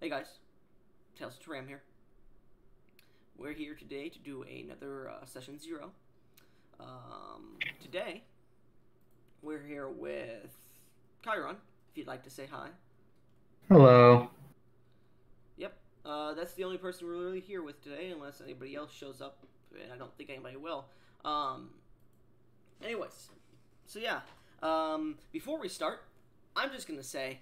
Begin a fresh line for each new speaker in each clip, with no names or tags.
Hey guys, Tales of Turam here. We're here today to do another session 0. Today, we're here with Chiron, if you'd like to say hi.
Hello.
Yep, that's the only person we're really here with today, unless anybody else shows up, and I don't think anybody will. Anyways, so yeah, before we start, I'm just gonna say,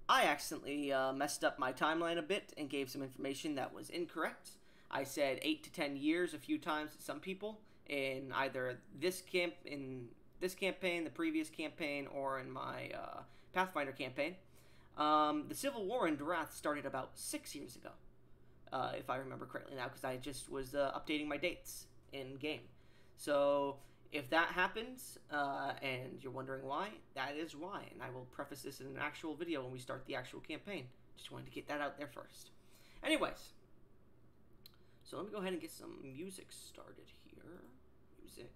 I accidentally messed up my timeline a bit and gave some information that was incorrect. I said 8 to 10 years a few times to some people in either this campaign, the previous campaign, or in my Pathfinder campaign. The Civil War in Durath started about 6 years ago, if I remember correctly now, because I just was updating my dates in game. So if that happens, and you're wondering why, that is why, and I will preface this in an actual video when we start the actual campaign. Just wanted to get that out there first. Anyways, so let me go ahead and get some music started here. Music.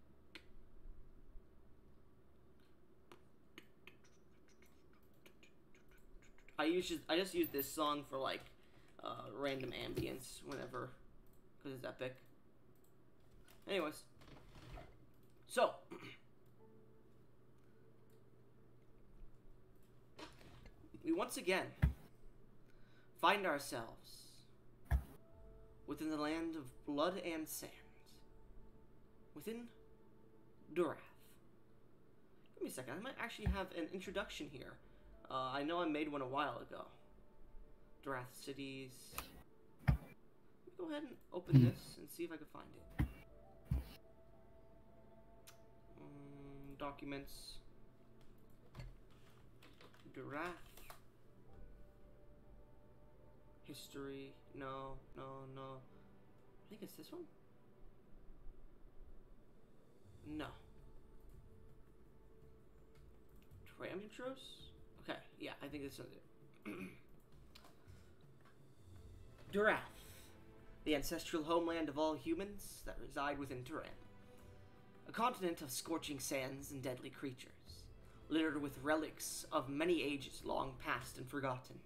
I just use this song for like random ambience whenever, because it's epic. Anyways, so we once again find ourselves within the land of blood and sand, within Durath. Give me a second, I might actually have an introduction here. I know I made one a while ago. Durath cities. Let me go ahead and open this and see if I can find it. Documents. Durath. History. No. I think it's this one? No. Turam intros? Okay, yeah, I think this is it. Durath, the ancestral homeland of all humans that reside within Turam. A continent of scorching sands and deadly creatures, littered with relics of many ages long past and forgotten.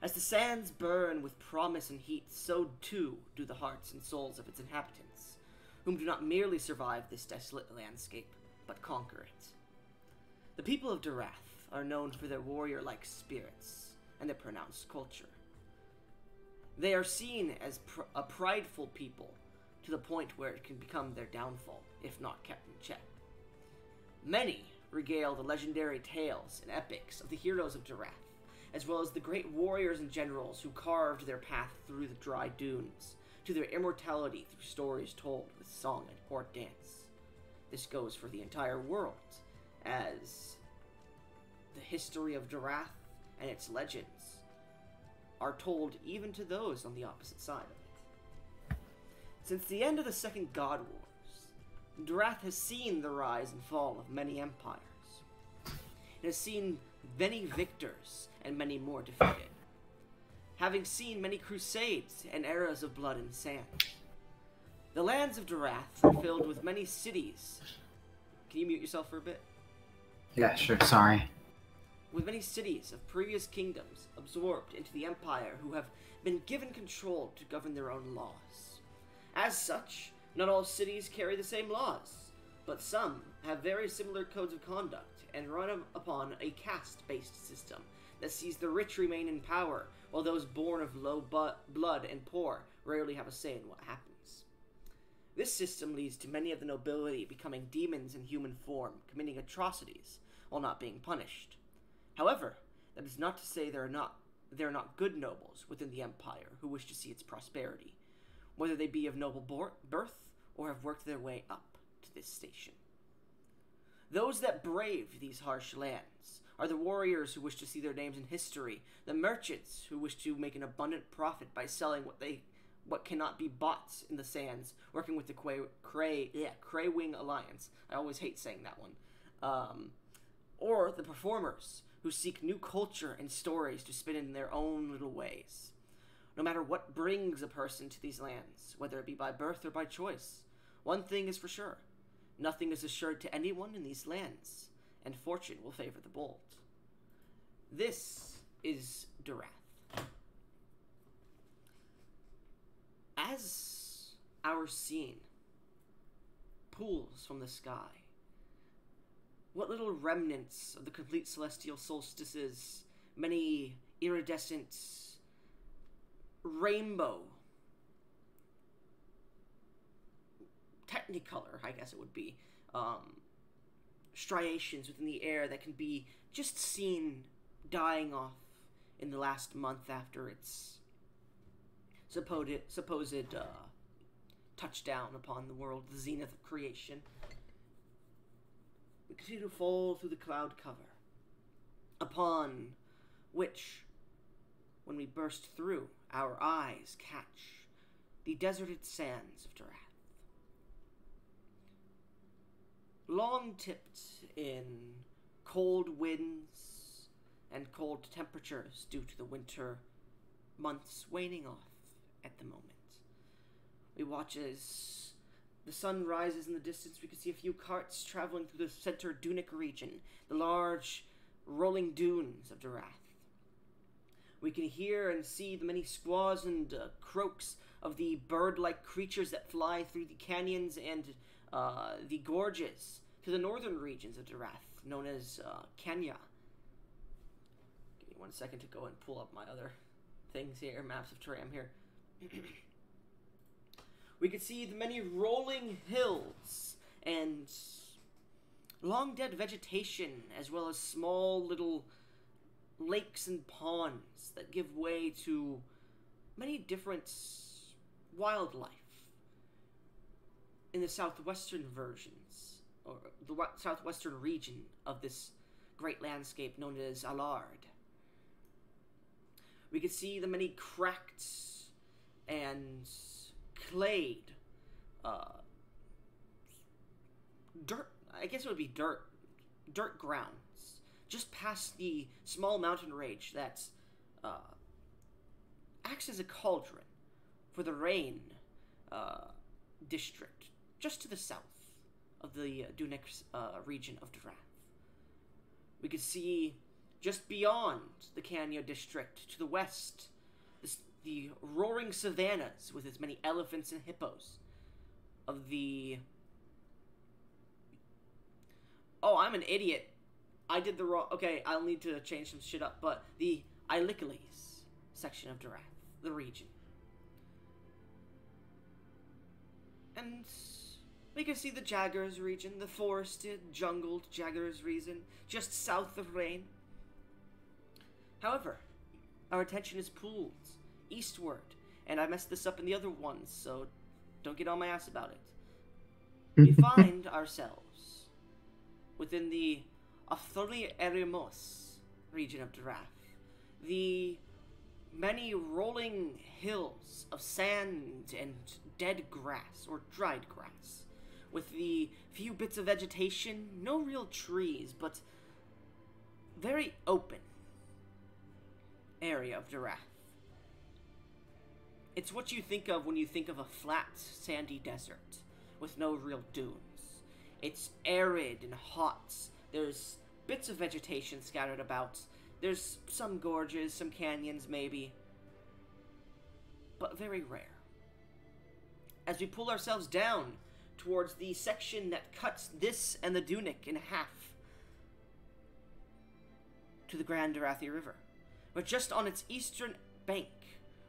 As the sands burn with promise and heat, so too do the hearts and souls of its inhabitants, whom do not merely survive this desolate landscape, but conquer it. The people of Durath are known for their warrior-like spirits and their pronounced culture. They are seen as a prideful people to the point where it can become their downfall, if not kept in check. Many regale the legendary tales and epics of the heroes of Durath, as well as the great warriors and generals who carved their path through the dry dunes, to their immortality through stories told with song and court dance. This goes for the entire world, as the history of Durath and its legends are told even to those on the opposite side of it. Since the end of the Second God Wars, Durath has seen the rise and fall of many empires. It has seen many victors and many more defeated, having seen many crusades and eras of blood and sand. The lands of Durath are filled with many cities. Can you mute yourself for a bit?
Yeah, sure, sorry.
With many cities of previous kingdoms absorbed into the Empire who have been given control to govern their own laws. As such, not all cities carry the same laws, but some have very similar codes of conduct and run upon a caste-based system that sees the rich remain in power, while those born of low blood and poor rarely have a say in what happens. This system leads to many of the nobility becoming demons in human form, committing atrocities while not being punished. However, that is not to say there are not good nobles within the Empire who wish to see its prosperity, whether they be of noble birth or have worked their way up to this station. Those that brave these harsh lands are the warriors who wish to see their names in history, the merchants who wish to make an abundant profit by selling what cannot be bought in the sands, working with the Cray-Wing Alliance. I always hate saying that one. Or the performers who seek new culture and stories to spin in their own little ways. No matter what brings a person to these lands, whether it be by birth or by choice, one thing is for sure: nothing is assured to anyone in these lands, and fortune will favor the bold. This is Durath. as our scene pools from the sky, what little remnants of the complete celestial solstices, many iridescent rainbow, technicolor, I guess it would be, striations within the air that can be just seen dying off in the last month after its supposed touchdown upon the world, the zenith of creation. We continue to fall through the cloud cover, upon which, when we burst through, our eyes catch the deserted sands of Durath. Long-tipped in cold winds and cold temperatures due to the winter months waning off at the moment. We watch as the sun rises in the distance. We can see a few carts traveling through the center Dunic region, the large rolling dunes of Durath. We can hear and see the many squaws and croaks of the bird-like creatures that fly through the canyons and the gorges to the northern regions of Durath, known as Kenya. Give me 1 second to go and pull up my other things here, maps of Turam here. We can see the many rolling hills and long dead vegetation, as well as small little lakes and ponds that give way to many different wildlife in the southwestern versions, or the southwestern region of this great landscape known as Allard. We can see the many cracked and clayed dirt, I guess it would be dirt grounds, just past the small mountain range that acts as a cauldron for the rain district, just to the south of the Dunic region of Durath. We could see just beyond the Kanya district to the west, the roaring savannas with as many elephants and hippos of the... Oh, I'm an idiot. I did the wrong... Okay, I'll need to change some shit up, but the Ilicales section of Durath, the region. And we can see the Jaggers region, the forested, jungled Jaggers region, just south of Rain. However, our attention is pulled eastward, and I messed this up in the other ones, so don't get on my ass about it. We find ourselves within the Atholi Eremos region of Durath, the many rolling hills of sand and dead grass, or dried grass, with the few bits of vegetation, no real trees, but very open area of Durath. It's what you think of when you think of a flat, sandy desert with no real dunes. It's arid and hot. There's bits of vegetation scattered about. There's some gorges, some canyons maybe, but very rare. As we pull ourselves down towards the section that cuts this and the Dunic in half to the Grand Durathi River, but just on its eastern bank,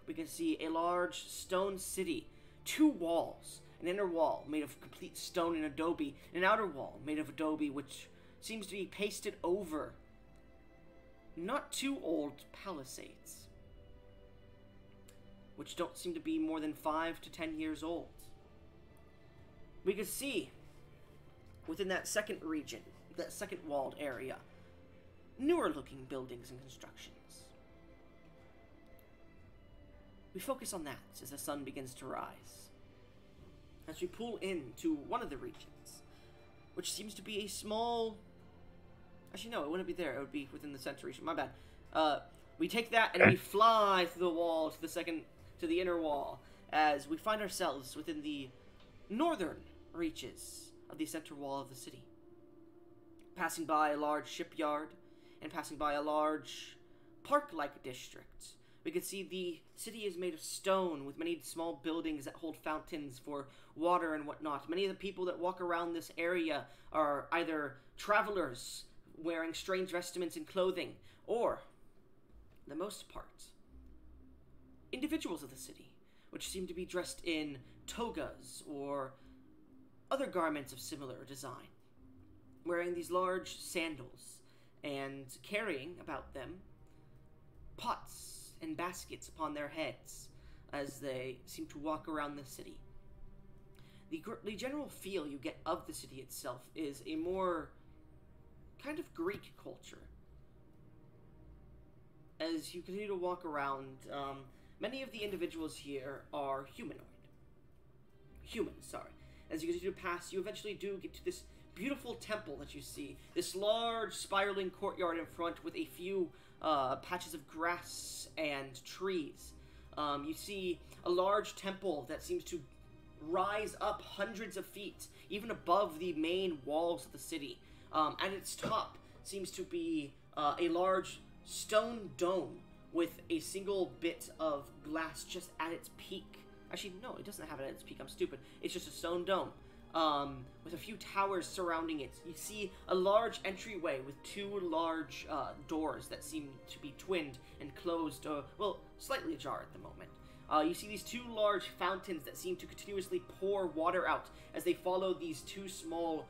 we can see a large stone city, two walls, an inner wall made of complete stone and adobe, and an outer wall made of adobe which seems to be pasted over not too old palisades, which don't seem to be more than 5 to 10 years old. We can see within that second region, that second walled area, newer looking buildings and constructions. We focus on that as the sun begins to rise. As we pull into one of the regions, which seems to be a small... Actually, no, it wouldn't be there. It would be within the center region. My bad. We take that and we fly through the wall to the inner wall, as we find ourselves within the northern reaches of the center wall of the city. Passing by a large shipyard, and passing by a large park-like district, We can see the city is made of stone, with many small buildings that hold fountains for water and whatnot. Many of the people that walk around this area are either travelers wearing strange vestments and clothing, or, the most part, individuals of the city, which seem to be dressed in togas or other garments of similar design, wearing these large sandals and carrying about them pots and baskets upon their heads as they seem to walk around the city. The general feel you get of the city itself is a more kind of Greek culture. As you continue to walk around, many of the individuals here are humans, sorry. As you continue to pass, you eventually do get to this beautiful temple that you see. This large spiraling courtyard in front with a few patches of grass and trees. You see a large temple that seems to rise up hundreds of feet, even above the main walls of the city. At its top seems to be a large stone dome with a single bit of glass just at its peak. Actually, no, it doesn't have it at its peak. I'm stupid. It's just a stone dome. With a few towers surrounding it. You see a large entryway with two large doors that seem to be twinned and closed, well, slightly ajar at the moment. You see these two large fountains that seem to continuously pour water out as they follow these two small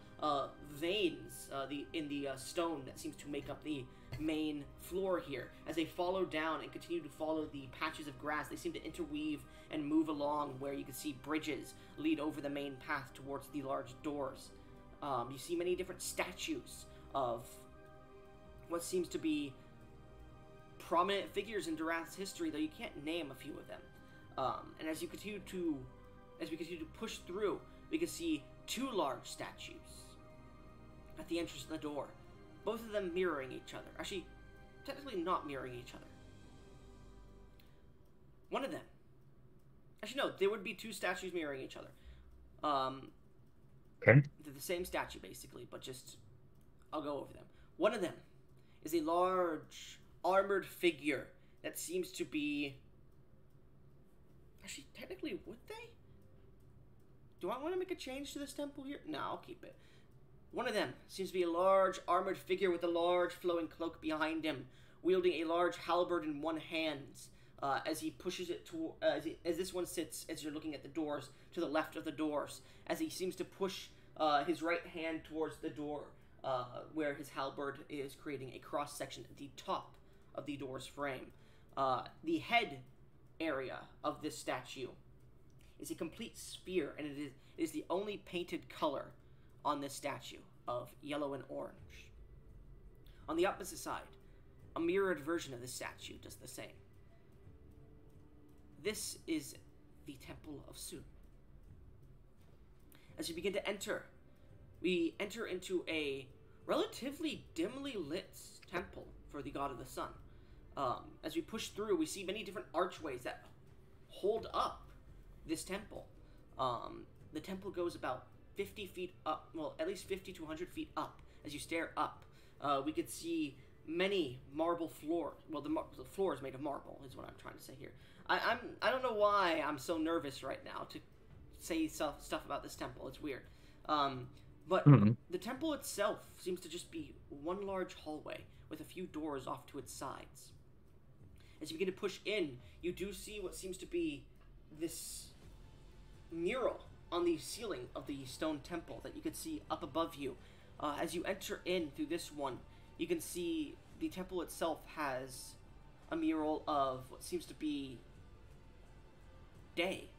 veins in the stone that seems to make up the main floor here. As they follow down and continue to follow the patches of grass, they seem to interweave and move along where you can see bridges lead over the main path towards the large doors. You see many different statues of what seems to be prominent figures in Durath's history, though you can't name a few of them. And as we continue to push through, we can see two large statues at the entrance of the door, both of them mirroring each other. Actually, technically not mirroring each other. One of them, actually no, there would be two statues mirroring each other.
Okay.
They're the same statue basically, but just I'll go over them. One of them is a large armored figure that seems to be. Actually, technically, would they? Do I want to make a change to this temple here? No, I'll keep it. One of them seems to be a large armored figure with a large flowing cloak behind him, wielding a large halberd in one hand, as he pushes it to as this one sits, as you're looking at the doors, to the left of the doors, as he seems to push his right hand towards the door, where his halberd is creating a cross section at the top of the door's frame. The head area of this statue is a complete sphere, and it is the only painted color on this statue of yellow and orange. On the opposite side, a mirrored version of this statue does the same. This is the Temple of Sun. As we begin to enter, we enter into a relatively dimly lit temple for the god of the sun. As we push through, we see many different archways that hold up this temple. The temple goes about 50 feet up, well, at least 50 to 100 feet up. As you stare up, we could see many marble floors. Well, the floor is made of marble, is what I'm trying to say here. I don't know why I'm so nervous right now to say stuff about this temple. It's weird. But the temple itself seems to just be one large hallway with a few doors off to its sides. As you begin to push in, you do see what seems to be this mural on the ceiling of the stone temple that you can see up above you. As you enter in through this one, you can see the temple itself has a mural of what seems to be day.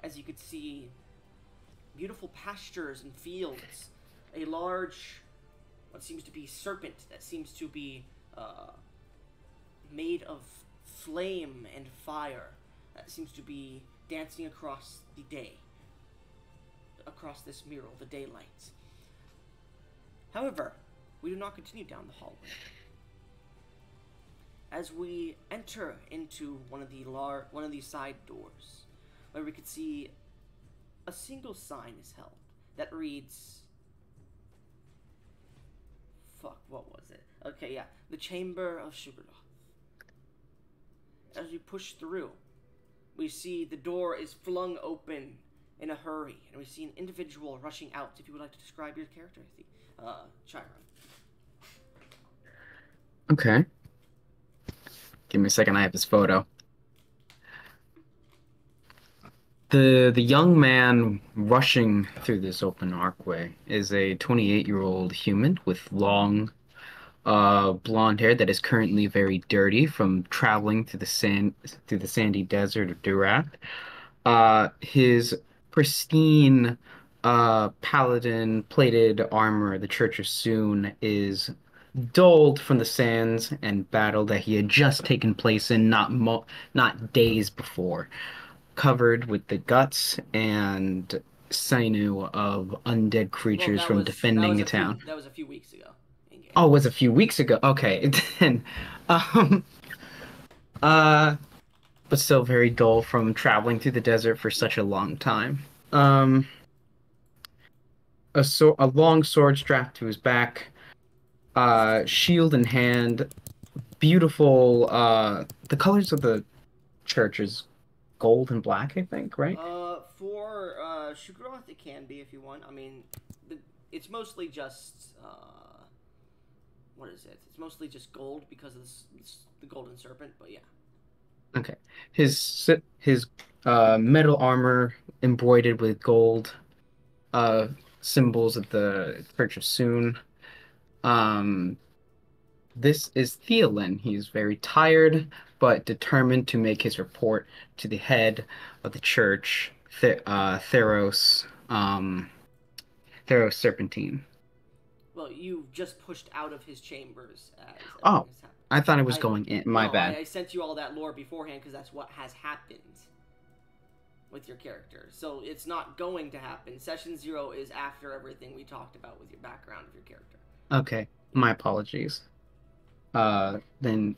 As you could see beautiful pastures and fields, a large, what seems to be serpent that seems to be made of flame and fire that seems to be dancing across the day, across this mural, the daylight. However, we do not continue down the hallway. As we enter into one of the side doors, where we could see a single sign is held that reads, fuck, what was it? Okay, yeah, the Chamber of Sugarloaf. as we push through, we see the door is flung open in a hurry, and we see an individual rushing out. If you would like to describe your character, Chiron.
Okay. Give me a second. I have his photo. The young man rushing through this open archway is a 28-year-old human with long blonde hair that is currently very dirty from traveling through the sandy desert of Durak. His pristine paladin plated armor, the Church of Soon, is dulled from the sands and battle that he had just taken place in not days before, covered with the guts and sinew of undead
Well,
creatures
that
from
was that
defending
was
a
a few
town.
that was a few weeks ago in game.
Oh, it was a few weeks ago. Okay, then, um, uh, but still very dull from traveling through the desert for such a long time. Um, a long sword strapped to his back, shield in hand, beautiful. The colors of the church is gold and black, I think, right?
For Shugroth, it can be if you want. I mean, it's mostly just what is it? It's mostly just gold because of the golden serpent. But yeah.
Okay. His metal armor embroidered with gold uh symbols of the Church of Soon. Um, this is Theolin. He's very tired but determined to make his report to the head of the church, Theros Serpentine.
Well, you just pushed out of his chambers as everything
Oh,
has happened.
I thought it was
I
going in. My
no,
bad.
I sent you all that lore beforehand because that's what has happened with your character. So it's not going to happen. Session 0 is after everything we talked about with your background of your character.
Okay, my apologies. Then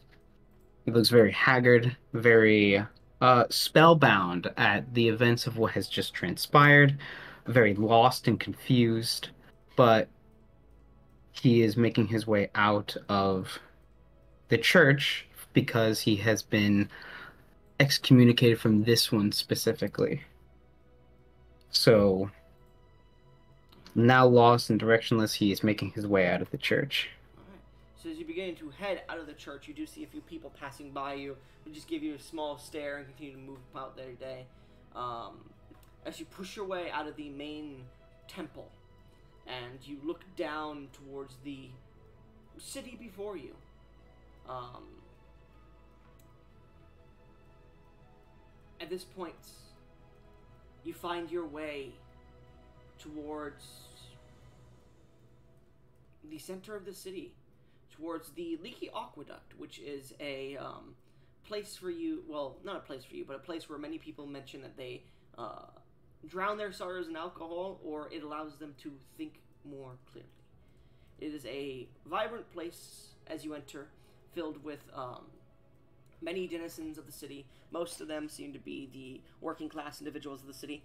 he looks very haggard, very spellbound at the events of what has just transpired, very lost and confused, but he is making his way out of the church because he has been excommunicated from this one specifically. So now lost and directionless, he is making his way out of the church.
Alright. So as you begin to head out of the church, you do see a few people passing by you who just give you a small stare and continue to move about their day. As you push your way out of the main temple and you look down towards the city before you, at this point, you find your way towards the center of the city, towards the Leaky Aqueduct, which is a place for you. Well, not a place for you, but a place where many people mention that they drown their sorrows in alcohol, or it allows them to think more clearly. It is a vibrant place as you enter, filled with many denizens of the city. Most of them seem to be the working class individuals of the city.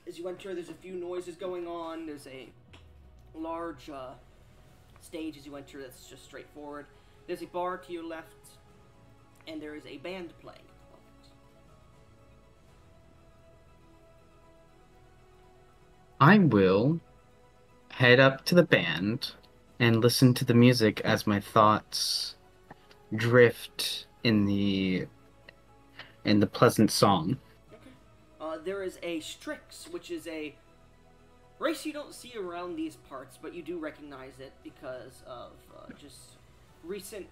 As you enter, there's a few noises going on. There's a large stage as you enter that's just straightforward. There's a bar to your left, and there is a band playing at the moment.
I will head up to the band and listen to the music as my thoughts drift in the pleasant song.
Okay. There is a Strix, which is a race you don't see around these parts, but you do recognize it because of just recent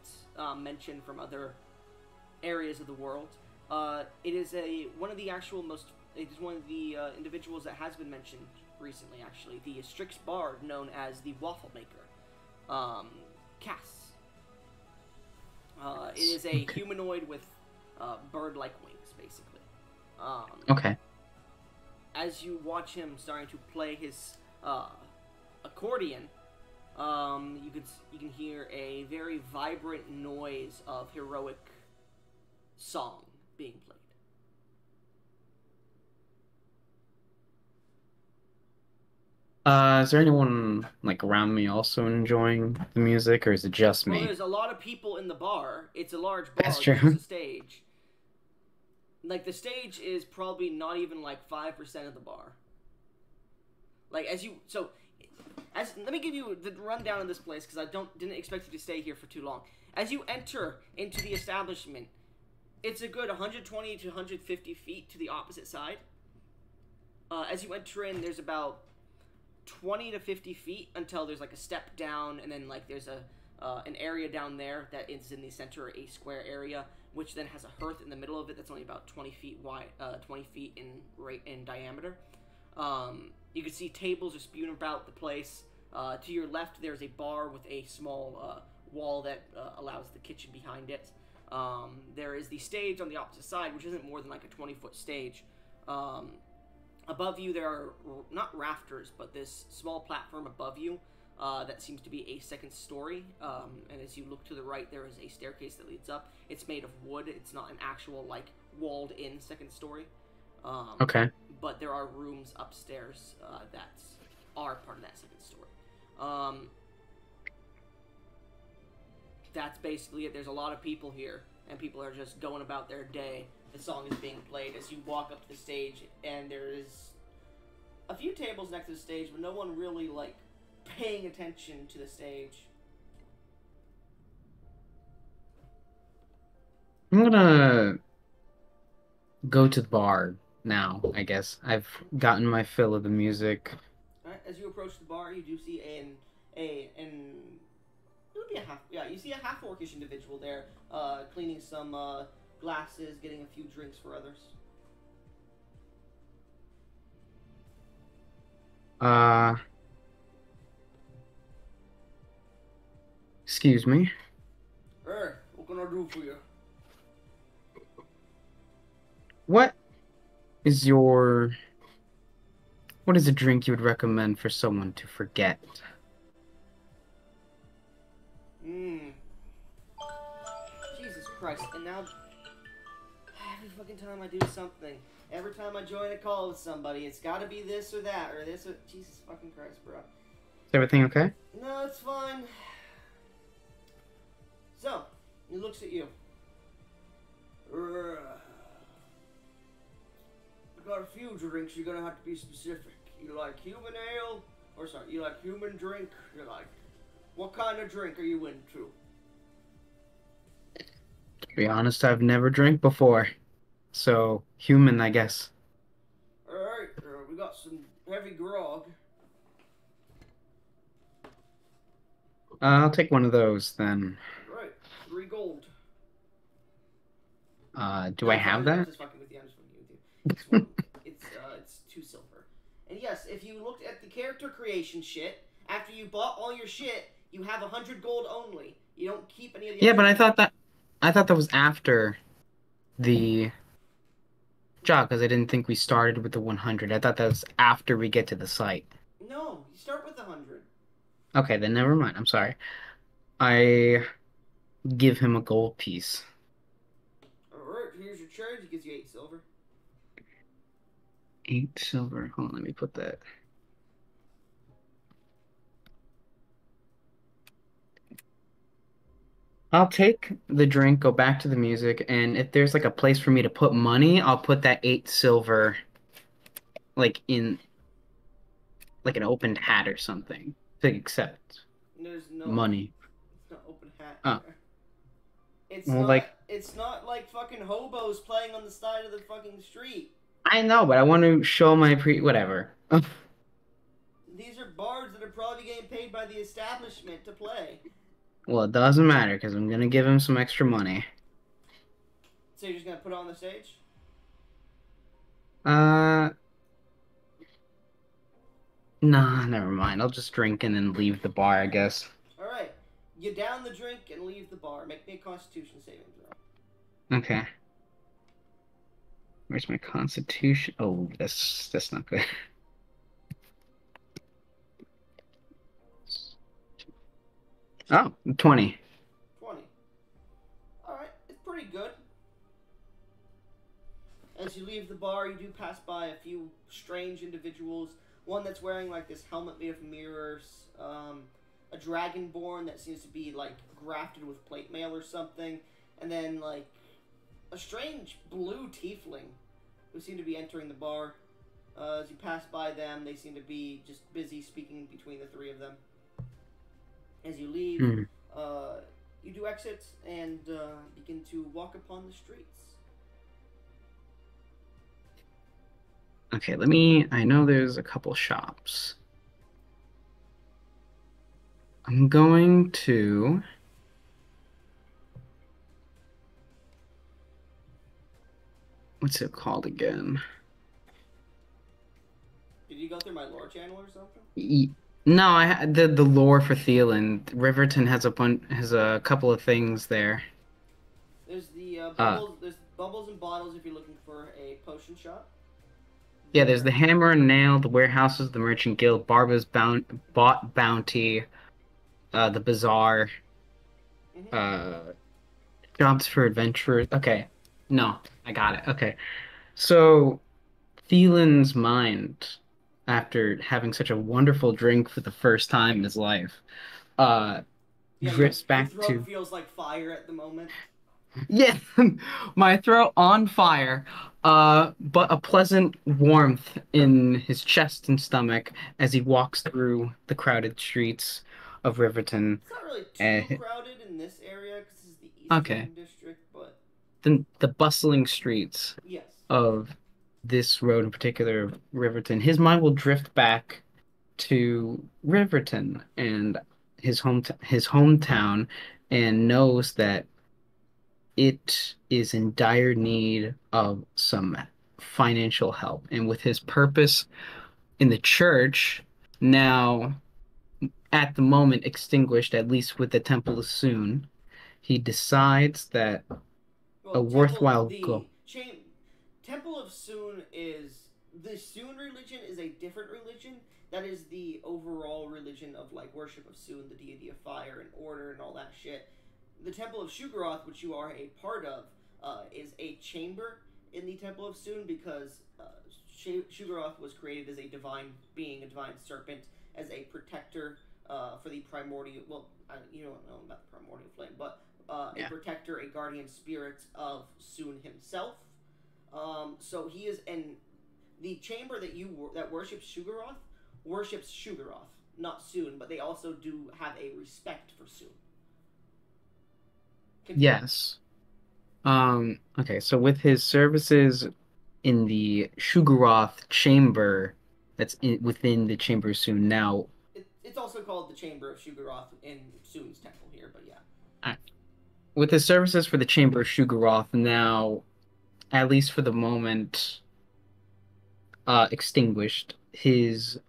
mention from other areas of the world. It is one of the individuals that has been mentioned recently, actually, the Strix Bard known as the Waffle Maker, Cass. It is a humanoid with bird-like wings, basically.
Okay.
As you watch him starting to play his accordion, you can hear a very vibrant noise of heroic song being played.
Is there anyone like around me also enjoying the music, or is it just
Well,
me?
there's a lot of people in the bar. It's a large bar.
That's
There's
true.
a stage. Like, the stage is probably not even, like, 5% of the bar. Like, let me give you the rundown of this place, because didn't expect you to stay here for too long. As you enter into the establishment, it's a good 120 to 150 feet to the opposite side. As you enter in, there's about 20 to 50 feet until there's, like, a step down, and then, like, there's an area down there that is in the center, a square area, which then has a hearth in the middle of it that's only about 20 feet wide, 20 feet in diameter. You can see tables are spewing about the place. To your left, there's a bar with a small wall that allows the kitchen behind it. There is the stage on the opposite side, which isn't more than like a 20-foot stage. Above you, there are not rafters, but this small platform above you that seems to be a second story. And as you look to the right, there is a staircase that leads up. It's made of wood. It's not an actual, like, walled-in second story.
Okay.
But there are rooms upstairs that are part of that second story. That's basically it. There's a lot of people here, and people are just going about their day. The song is being played as you walk up to the stage, and there is a few tables next to the stage, but no one really, like, paying attention to the stage.
I'm gonna go to the bar now, I guess. I've gotten my fill of the music.
Alright, as you approach the bar, you do see it would be you see a half-orcish individual there, cleaning some glasses, getting a few drinks for others.
Excuse me.
Hey, what can I do for you?
What is a drink you would recommend for someone to forget?
Jesus Christ, and now every fucking time I do something, every time I join a call with somebody, it's gotta be this or that, or this or... Jesus fucking Christ, bro.
Is everything okay?
No, it's fine. So, he looks at you. I got a few drinks, you're gonna have to be specific. You like human ale? Or sorry, you like human drink? You're like... What kind of drink are you into?
To be honest, I've never drank before. So, human, I guess.
Alright, we got some heavy grog.
I'll take one of those, then.
Right, 3 gold.
Do I have that?
I'm just fucking with you, It's one, it's 2 silver. And yes, if you looked at the character creation shit, after you bought all your shit, you have 100 gold only. You don't keep any of the...
Yeah, but I thought that was after the job, because I didn't think we started with the 100. I thought that was after we get to the site.
No, you start with 100.
Okay, then never mind. I'm sorry. I give him a gold piece.
Alright, here's your charge. He gives you 8 silver.
8 silver. Hold on, let me put that. I'll take the drink, go back to the music, and if there's like a place for me to put money, I'll put that 8 silver like in like an opened hat or something to accept
There's no
money.
It's not open hat.
Oh.
It's not like fucking hobos playing on the side of the fucking street.
I know, but I want to show my whatever.
These are bards that are probably getting paid by the establishment to play.
Well, it doesn't matter because I'm gonna give him some extra money.
So you're just gonna put it on the stage?
Nah, never mind. I'll just drink and then leave the bar, I guess.
Alright. You down the drink and leave the bar. Make me a constitution saving throw.
Okay. Where's my constitution? Oh, that's not good. Oh, 20.
20. Alright, it's pretty good. As you leave the bar, you do pass by a few strange individuals. One that's wearing like this helmet made of mirrors. A dragonborn that seems to be like grafted with plate mail or something. And then like a strange blue tiefling who seem to be entering the bar. As you pass by them, they seem to be just busy speaking between the three of them. As you leave,
Hmm.
uh, you do exit and begin to walk upon the streets.
Okay, let me. I know there's a couple shops. I'm going to. What's it called again?
Did you go through my lore channel or something?
Y- No, I had the lore for Thielen. Riverton has a couple of things there.
There's the
Uh,
bubbles. There's bubbles and bottles if you're looking for a potion shop.
yeah, there's
There.
the Hammer and Nail, the Warehouses, the Merchant Guild, Bought Bounty, the Bazaar,
Mm-hmm.
uh, Jobs for Adventurers. Okay, no, I got it. Okay, so Thielen's mind, after having such a wonderful drink for the first time in his life, uh,
Yeah,
drifts
your
back
throat
to
feels like fire at the moment.
yeah, my throat on fire, but a pleasant warmth in his chest and stomach as he walks through the crowded streets of Riverton.
It's not really
Uh,
too crowded in this area because this is the East
okay,
Zone district, but
the bustling streets
yes.
of this road in particular of Riverton, his mind will drift back to Riverton and his hometown, and knows that it is in dire need of some financial help. And with his purpose in the church now at the moment extinguished, at least with the Temple of Soon, he decides that a
Well,
worthwhile goal.
Temple of Soon is the Soon religion is a different religion. That is the overall religion of like worship of Soon, the deity of fire and order and all that shit. The Temple of Shugaroth, which you are a part of, is a chamber in the Temple of Soon because Shugaroth was created as a divine being, a divine serpent, as a protector for the primordial. Well, you don't know about the primordial flame, but a
Yeah.
protector, a guardian spirit of Soon himself. So he is in the chamber that worships Shugaroth, not Soon, but they also do have a respect for Soon. Continue.
Yes. Okay, so with his services in the Shugaroth chamber within the chamber soon now,
It's also called the Chamber of Shugaroth in Soon's temple here, but yeah.
uh, with his services for the chamber of Shugaroth now, at least for the moment, extinguished, his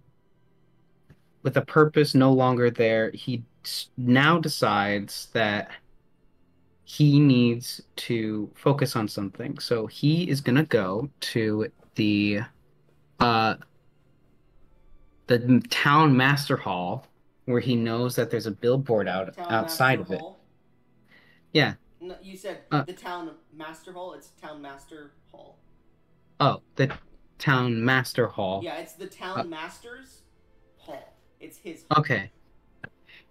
with a purpose no longer there, now decides that he needs to focus on something. So he is gonna go to uh the town master hall where he knows that there's a billboard
Town
outside
Master
of it.
Hall.
Yeah.
No, you said
Uh,
the Town Master Hall. It's Town Master Hall.
oh, the town master hall.
Yeah, it's the
Uh,
Town Master's Hall. It's his hall.
okay.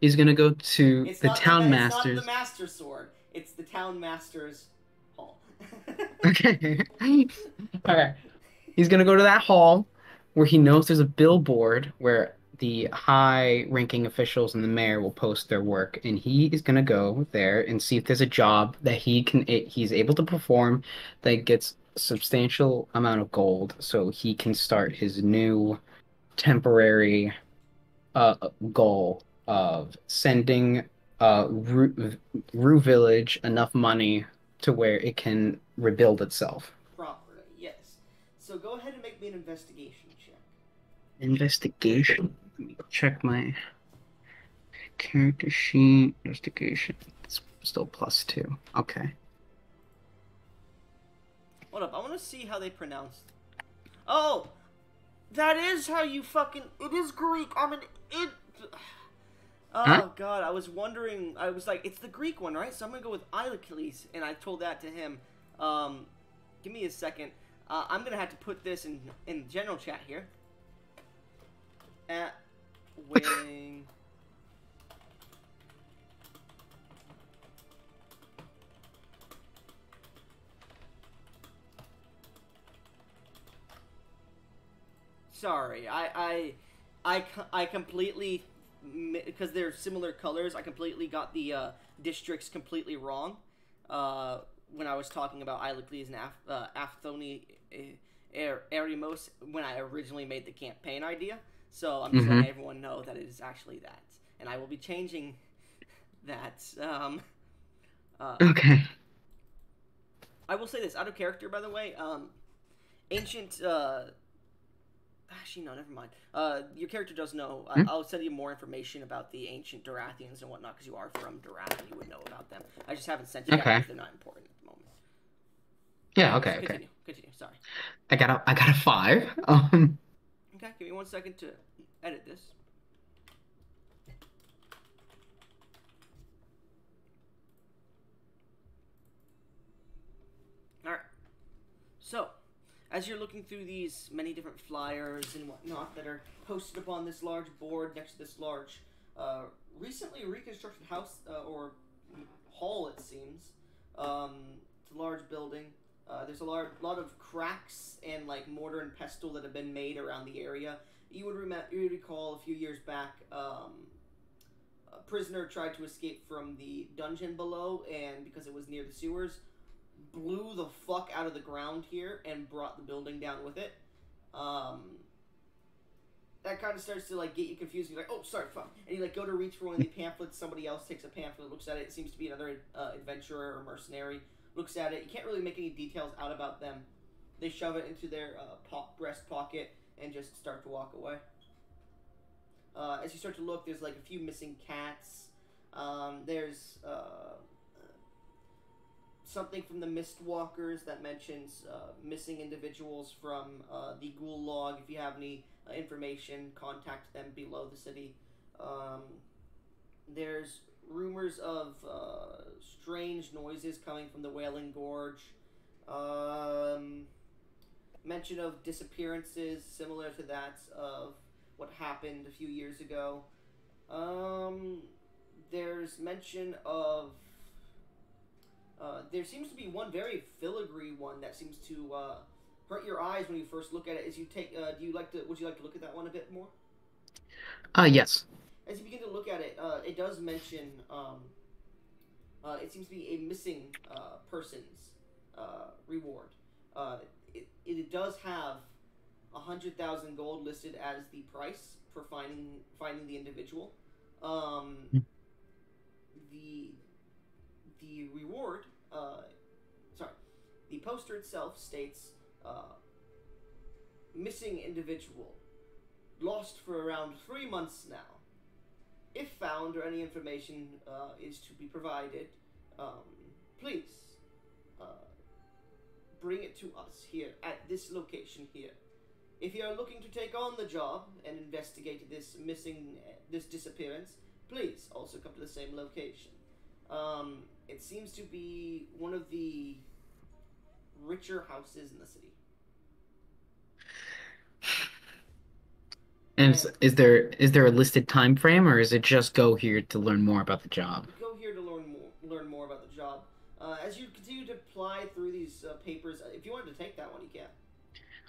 He's gonna go to
It's
the
not the
town
it's not the
masters.
Master Sword. It's the Town Master's Hall.
Okay. All right. He's gonna go to that hall where he knows there's a billboard where the high-ranking officials and the mayor will post their work, and he is gonna go there and see if there's a job that he's able to perform that gets a substantial amount of gold, so he can start his new temporary uh goal of sending Rue Village enough money to where it can rebuild itself.
Properly, yes. So go ahead and make me an investigation check.
Investigation. Let me check my character sheet. Investigation. It's still +2. Okay.
Hold up, I want to see how they pronounce. Oh, that is how you fucking. It is Greek. I'm an it.
Huh?
Oh god, I was wondering. I was like, it's the Greek one, right? So I'm gonna go with Ilocles, and I told that to him. Give me a second. I'm gonna have to put this in general chat here. At Wing. Sorry, I completely, because they're similar colors, I completely got the districts completely wrong. When I was talking about Iocles and Aphthoni Erimos when I originally made the campaign idea. So I'm just letting
Mm-hmm.
everyone know that it is actually that, and I will be changing that. Uh,
Okay.
I will say this out of character, by the way. Ancient Actually, no, never mind. Your character does know. I'll send you more information about the ancient Dorathians and whatnot, because you are from Dorath and you would know about them. I just haven't sent you yet
Okay.
because they're not important at the moment.
Yeah.
Anyways,
Okay. Okay.
continue. Sorry.
I got a 5.
Okay, give me 1 second to edit this. All right. So, as you're looking through these many different flyers and whatnot that are posted upon this large board next to this large, recently reconstructed house or hall, it seems. It's a large building. There's a lot of cracks and like mortar and pestle that have been made around the area. You would recall a few years back, a prisoner tried to escape from the dungeon below, and because it was near the sewers, blew the fuck out of the ground here and brought the building down with it. Um, that kind of starts to like get you confused. You're like, oh, sorry, fuck, and you like go to reach for one of the pamphlets. Somebody else takes a pamphlet, looks at it. It seems to be another adventurer or mercenary. Looks at it. You can't really make any details out about them. They shove it into their breast pocket and just start to walk away. As you start to look, there's like a few missing cats. There's something from the Mistwalkers that mentions missing individuals from the Ghoul log. If you have any information, contact them below the city. Um, there's rumors of strange noises coming from the Wailing Gorge. Um, Mention of disappearances similar to that of what happened a few years ago. Um, there's mention of there seems to be one very filigree one that seems to hurt your eyes when you first look at it. As you take, do you like to? Would you like to look at that one a bit more?
Yes.
As you begin to look at it, it does mention. It seems to be a missing person's reward. Uh, it does have 100,000 gold listed as the price for finding the individual. Um, the the reward, sorry, the poster itself states missing individual, lost for around 3 months now. If found or any information is to be provided, please uh, bring it to us here at this location here. If you are looking to take on the job and investigate this disappearance, please also come to the same location. It seems to be one of the richer houses in the city.
And
And
is there a listed time frame, or is it just go here to learn more about the job?
go here to learn more about the job. As you continue to ply through these papers, if you wanted to take that one, you can.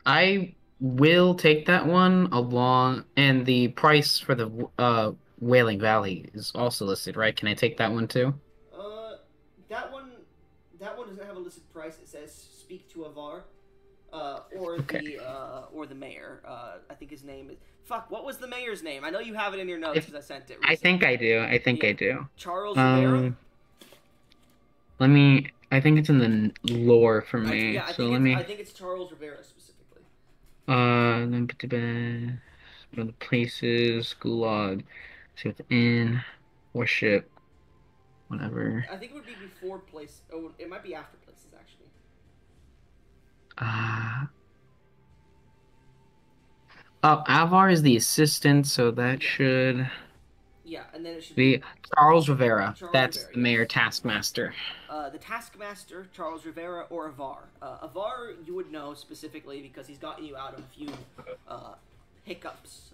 I will take that one along, and the price for the Wailing Valley is also listed, right? Can I take that one too?
Uh, that one, that one doesn't have a listed price. It says speak to Avar,
Okay.
or the mayor. I think his name is fuck. What was the mayor's name? I know you have it in your notes
If
because I sent it
I think
recently.
I do. I think
Yeah,
I do.
Charles Rivera.
Um, Let me. I think it's in the lore for me.
Yeah,
So let
I
me.
think it's Charles Rivera specifically.
Then the places, gulag, see what's in, worship, whatever.
I think it would be before place. Oh, it might be after places actually.
Uh, Alvar is the assistant, so that
Yeah,
should
yeah, and then it should be
be Charles Rivera.
Charles
That's
Rivera.
the mayor
Yes.
taskmaster.
The Taskmaster, Charles Rivera, or Avar. Avar, you would know specifically because he's gotten you out of a few uh, hiccups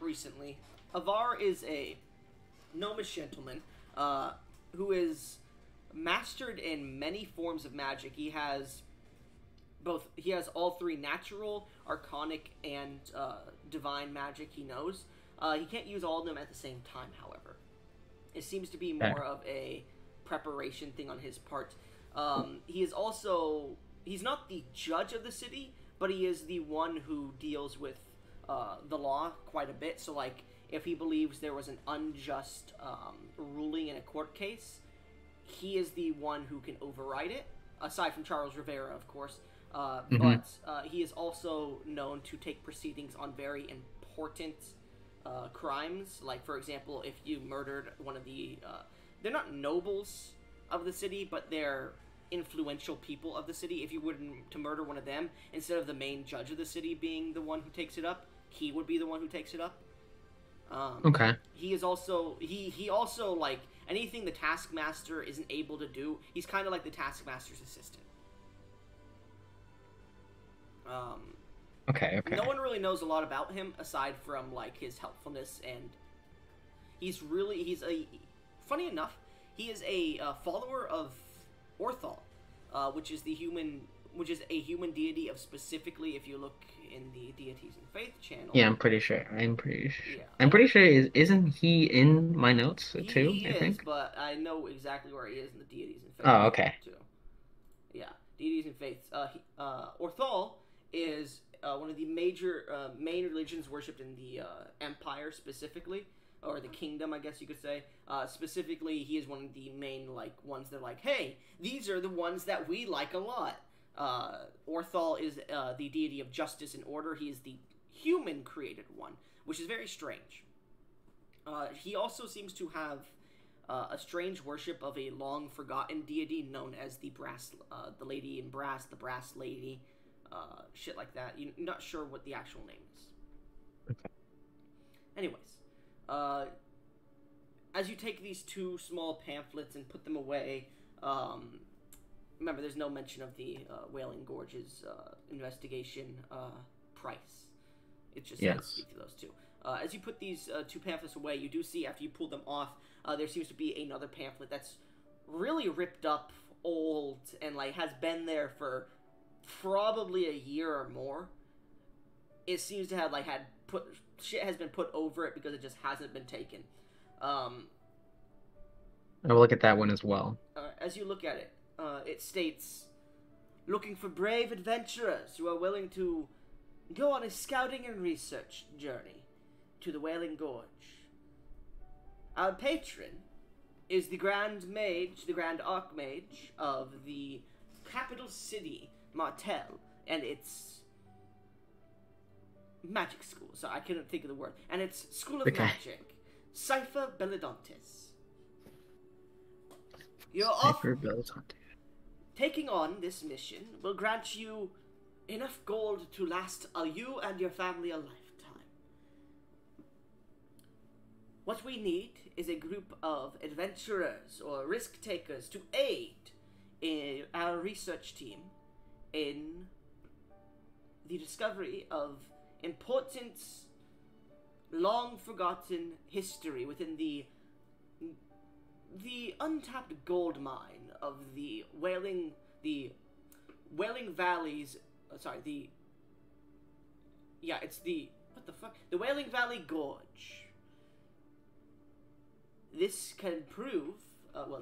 recently. Avar is a gnomish gentleman who is mastered in many forms of magic. He has both. He has all three natural, arcanic, and divine magic he knows. He can't use all of them at the same time, however. It seems to be
Okay.
more of a preparation thing on his part. He is also. He's not the judge of the city, but he is the one who deals with the law quite a bit. So, like, if he believes there was an unjust ruling in a court case, he is the one who can override it, aside from Charles Rivera, of course.
Hmm.
But he is also known to take proceedings on very important crimes. Like, for example, if you murdered one of the. They're not nobles of the city, but they're influential people of the city. If you were to murder one of them, instead of the main judge of the city being the one who takes it up, he would be the one who takes it up.
Okay.
He is also he also like anything the taskmaster isn't able to do. He's kind of like the taskmaster's assistant. Um,
Okay. Okay.
no one really knows a lot about him aside from like his helpfulness, and he's a funny enough he is a follower of Orthol, which is a human deity of specifically if you look in the deities and faith channel.
Yeah, I'm pretty sure. I'm pretty sure.
Yeah,
I'm pretty sure. Isn't he in my notes too?
he
I
is,
think.
but I know exactly where he is in the deities and faith
Oh,
channel
okay.
too. Yeah, deities and faiths. Orthol is one of the major main religions worshipped in the empire specifically, or the kingdom, I guess you could say. Specifically, he is one of the main like ones that are like, hey, these are the ones that we like a lot. Orthol is the deity of justice and order. He is the human created one, which is very strange. He also seems to have a strange worship of a long forgotten deity known as the lady in brass, the brass lady, shit like that. You're not sure what the actual name is. Anyways, uh, as you take these two small pamphlets and put them away, remember there's no mention of the Wailing Gorge's investigation price. It just says
Yes.
speak to those two. As you put these two pamphlets away, you do see after you pull them off, there seems to be another pamphlet that's really ripped up, old, and like has been there for probably a year or more. It seems to have like had put shit has been put over it because it just hasn't been taken. Um,
I will look at that one as well.
as you look at it, it states, "Looking for brave adventurers who are willing to go on a scouting and research journey to the Wailing Gorge. Our patron is the Grand Mage, the Grand Archmage of the capital city, Martel, and its magic school. So I couldn't think of the word. And its school of
Okay.
magic, Cypher Belladontis. You're off.
Hyper Bells Hunter.
Taking on this mission will grant you enough gold to last you and your family a lifetime. What we need is a group of adventurers or risk takers to aid in our research team in the discovery of important, long forgotten history within the untapped gold mine of the Wailing Valleys. Sorry, it's the what the fuck? The Wailing Valley Gorge. This can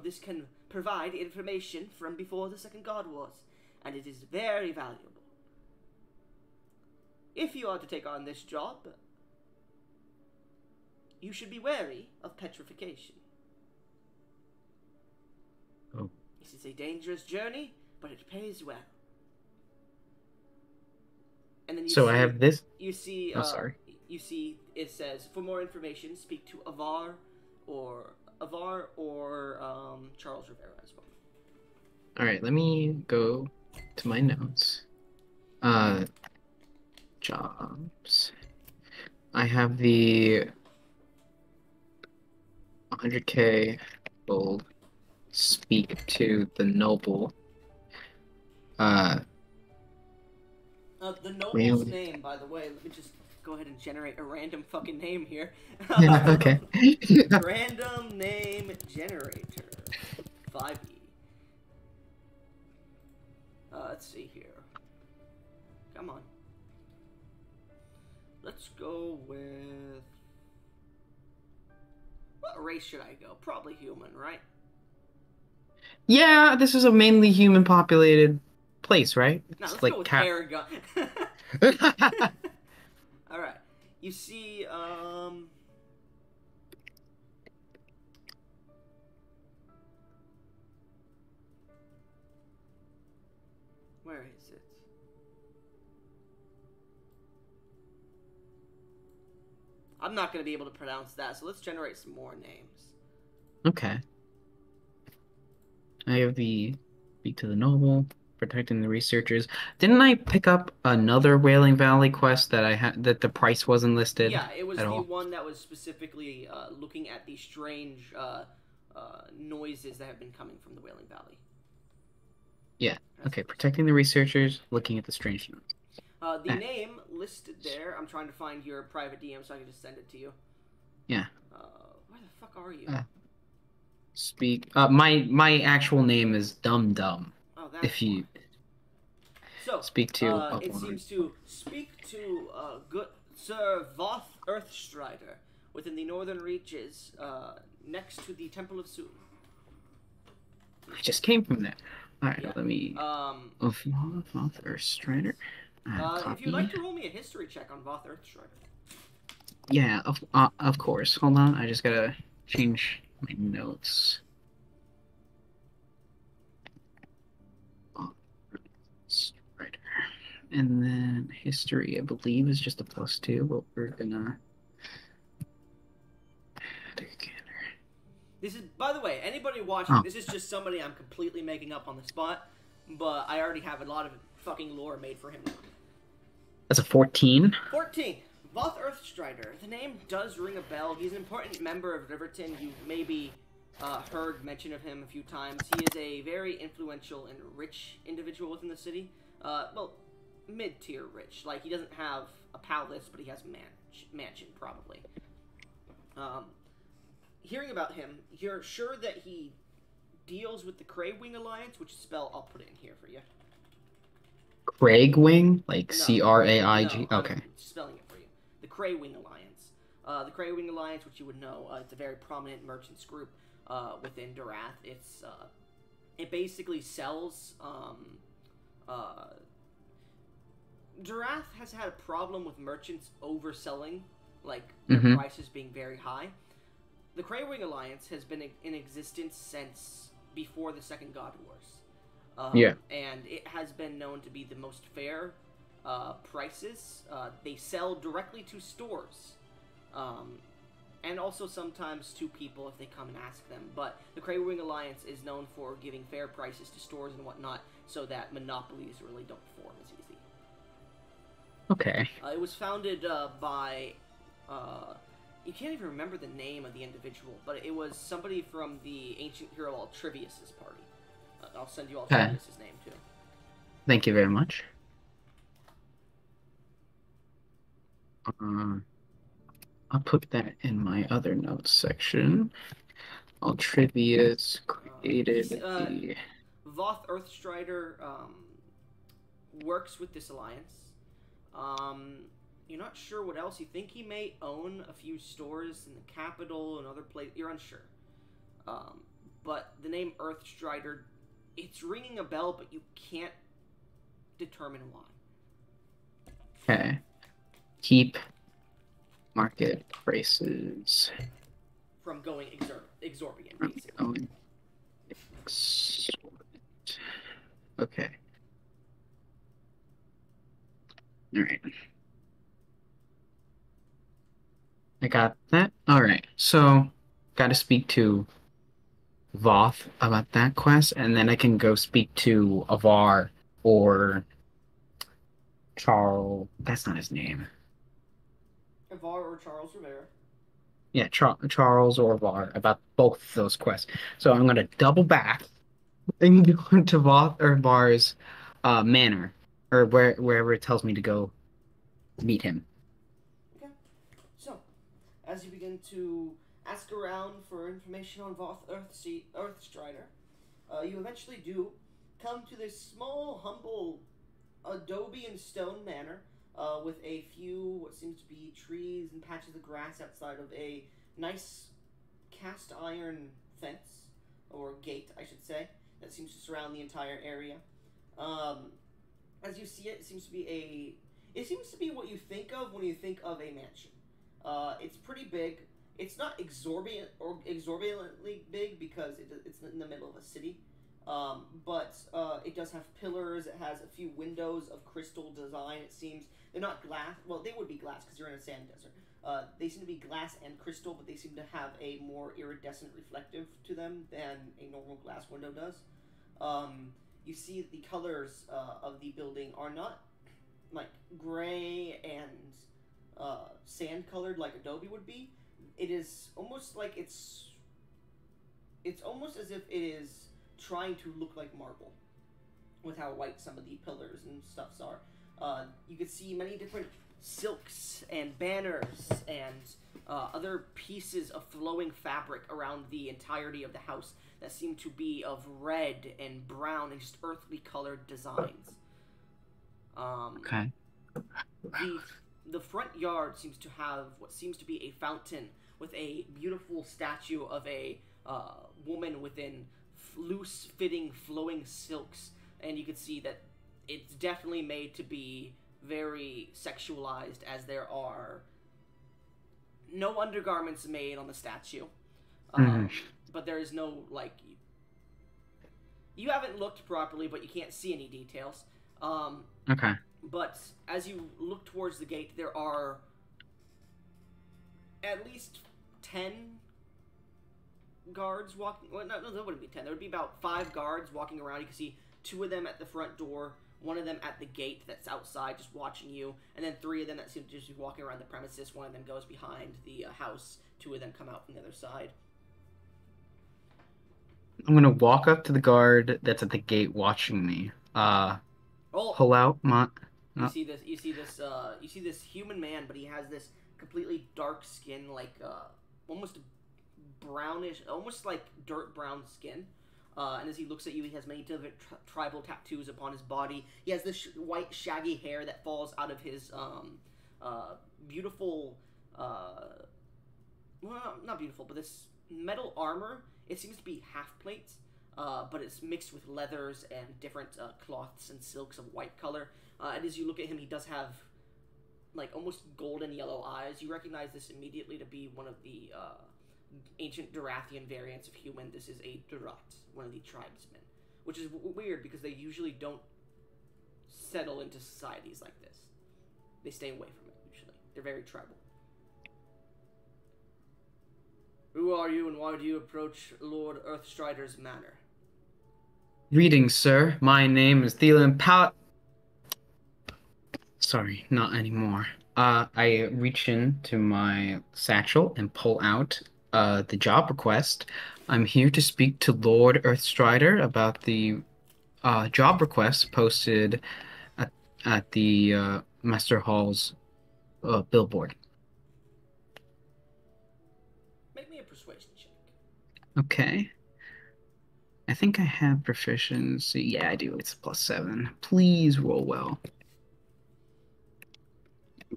this can provide information from before the Second God Wars, and it is very valuable. If you are to take on this job, you should be wary of petrification.
Oh.
This is a dangerous journey, but it pays well. And then
So I have this.
you see,
Oh, sorry.
you see, it says for more information, speak to Avar or Charles Rivera as well.
All right, let me go to my notes. Jobs. I have the 100K gold. Speak to the noble.
The noble's
Really?
name, by the way, let me just go ahead and generate a random fucking name here.
Yeah, okay.
Random name generator. 5e. Let's see here. Come on. Let's go with... What race should I go? Probably human, right?
Yeah, this is a mainly human populated place, right?
Now,
It's
let's go
like
with
cat.
Paragon. Alright. You see, where is it? I'm not going to be able to pronounce that, so let's generate some more names.
Okay. I have the speak to the noble, protecting the researchers. Didn't I pick up another Wailing Valley quest that I had that the price wasn't listed
Yeah, it was
at
the
all?
one that was specifically looking at the strange noises that have been coming from the Wailing Valley.
Yeah.
That's
Okay,
what this
protecting the researchers, looking at the strange humans.
the
Ah,
name listed there, I'm trying to find your private DM so I can just send it to you.
yeah.
Where the fuck are you?
Uh, speak. My actual name is Dum Dum.
Oh, that's
If
why.
you
So,
speak to
it
upon.
seems to speak to good Sir Voth Earthstrider within the northern reaches, next to the Temple of Soon.
I just came from there. All right,
Yeah.
let me. Author Strider.
If you'd like
Copy.
to roll me a history check on Voth Earthstrider.
Yeah, of course. Hold on, I just gotta change my notes. Strider. And then history, I believe, is just a +2, but we're gonna take a gander.
This is, by the way, anybody watching,
Oh,
this is just somebody I'm completely making up on the spot, but I already have a lot of fucking lore made for him now.
that's a 14.
14. Voth Earthstrider. The name does ring a bell. He's an important member of Riverton. You've maybe heard mention of him a few times. He is a very influential and rich individual within the city. Well, mid-tier rich. Like, he doesn't have a palace, but he has a mansion, probably. Hearing about him, you're sure that he deals with the Craywing Alliance, which spell I'll put it in here for you.
Craigwing, like
No,
Craig.
no,
Okay.
I'm spelling it for you. The Craywing Alliance. The Craywing Alliance, which you would know, it's a very prominent merchants group within Durath. It basically sells. Durath has had a problem with merchants overselling, like their
Mm-hmm.
prices being very high. The Craywing Alliance has been in existence since before the Second God Wars.
Yeah.
And it has been known to be the most fair prices. They sell directly to stores. And also sometimes to people if they come and ask them. But the Craywing Alliance is known for giving fair prices to stores and whatnot so that monopolies really don't form as easy.
Okay.
It was founded by... you can't even remember the name of the individual, but it was somebody from the ancient hero Altrivius's party. I'll send you Altrivius's name, too.
Thank you very much. I'll put that in my other notes section. Altrivius created the...
Voth Earthstrider works with this alliance. You're not sure what else. You think he may own a few stores in the capital and other places. You're unsure. But the name Earthstrider, it's ringing a bell, but you can't determine why.
Okay. Keep market prices
From going exorbitant,
from
basically.
going exorbitant. Okay. All right. I got that. All right. So, got to speak to Voth about that quest, and then I can go speak to Avar or Charles. That's not his name.
Avar or Charles Rivera.
Yeah, Charles or Var about both those quests. So I'm gonna double back and go to Voth or Var's manor, or wherever it tells me to go meet him.
Okay. So, as you begin to ask around for information on Voth Earthstrider, you eventually do come to this small, humble adobe and stone manor with a few what seems to be trees and patches of grass outside of a nice cast iron fence or gate, I should say, that seems to surround the entire area. Um, as you see it, it seems to be what you think of when you think of a mansion. It's pretty big. It's not exorbitantly big because it's in the middle of a city. But it does have pillars. It has a few windows of crystal design. It seems they're not glass. Well, they would be glass because you're in a sand desert. They seem to be glass and crystal, but they seem to have a more iridescent reflective to them than a normal glass window does. You see that the colors of the building are not like gray and sand colored like adobe would be. It is almost like it's almost as if it is trying to look like marble with how white some of the pillars and stuffs are. You can see many different silks and banners and other pieces of flowing fabric around the entirety of the house that seem to be of red and brown and just earthly colored designs.
Okay.
The front yard seems to have what seems to be a fountain with a beautiful statue of a woman within loose-fitting, flowing silks, and you can see that it's definitely made to be very sexualized, as there are no undergarments made on the statue. But there is no, like, you haven't looked properly, but you can't see any details.
Okay.
But as you look towards the gate, there are at least 10 guards walking. Well, no, that wouldn't be 10. There would be about 5 guards walking around. You can see 2 of them at the front door, 1 of them at the gate that's outside just watching you, and then 3 of them that seem to just be walking around the premises. 1 of them goes behind the house. 2 of them come out from the other side.
I'm gonna walk up to the guard that's at the gate watching me. Pull out my.
You see this. You see this human man, but he has this completely dark skin, like almost brownish, almost like dirt brown skin. And as he looks at you, he has many different tribal tattoos upon his body. He has this white, shaggy hair that falls out of his beautiful, well, not beautiful, but this metal armor. It seems to be half plates, but it's mixed with leathers and different cloths and silks of white color. And as you look at him, he does have like almost golden yellow eyes. You recognize this immediately to be one of the ancient Durathian variants of human. This is a Durat, one of the tribesmen, which is weird because they usually don't settle into societies like this. They stay away from it usually. They're very tribal. Who are you and why do you approach Lord Earthstrider's manor?
Greetings, sir. My name is Thielen Pout. Sorry, not anymore. I reach into my satchel and pull out the job request. I'm here to speak to Lord Earthstrider about the job request posted at the Master Hall's billboard.
Make me a persuasion check.
Okay. I think I have proficiency. Yeah, I do. It's +7. Please roll well.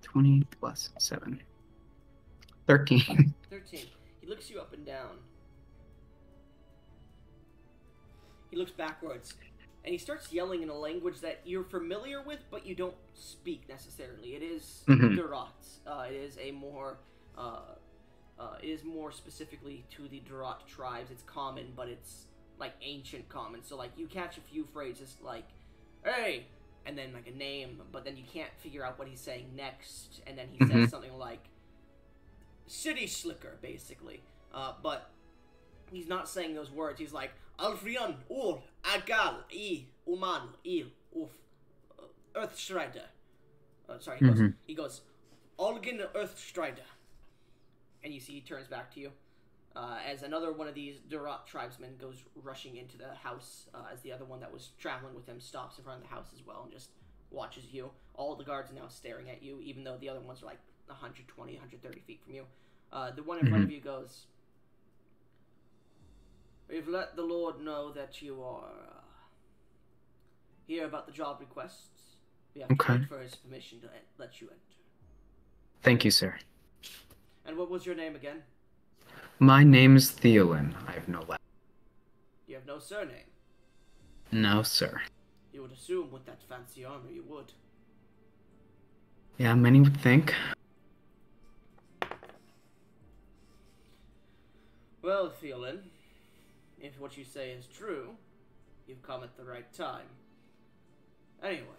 20 plus 7. 13.
13. He looks you up and down. He looks backwards. And he starts yelling in a language that you're familiar with, but you don't speak necessarily. It is Durat. It is a more... it is more specifically to the Durat tribes. It's common, but it's like ancient common. So like you catch a few phrases like, hey, and then like a name, but then you can't figure out what he's saying next. And then he says something like, city slicker, basically. But he's not saying those words. He's like, Alfrian, Ur, Agal, I, Uman, Il, Uf, Earthstrider. Sorry, he goes, Olgin Earthstrider. And you see he turns back to you. As another one of these Durat tribesmen goes rushing into the house, as the other one that was traveling with him stops in front of the house as well and just watches you. All the guards are now staring at you, even though the other ones are like 120, 130 feet from you. The one in front of you goes, we've let the Lord know that you are here about the job requests. We have to
Okay.
wait for his permission to let you enter.
Thank you, sir.
And what was your name again?
My name's Theolin. I have no last.
You have no surname.
No, sir.
You would assume with that fancy armor you would.
Yeah, many would think.
Well, Theolin, if what you say is true, you've come at the right time. Anyways.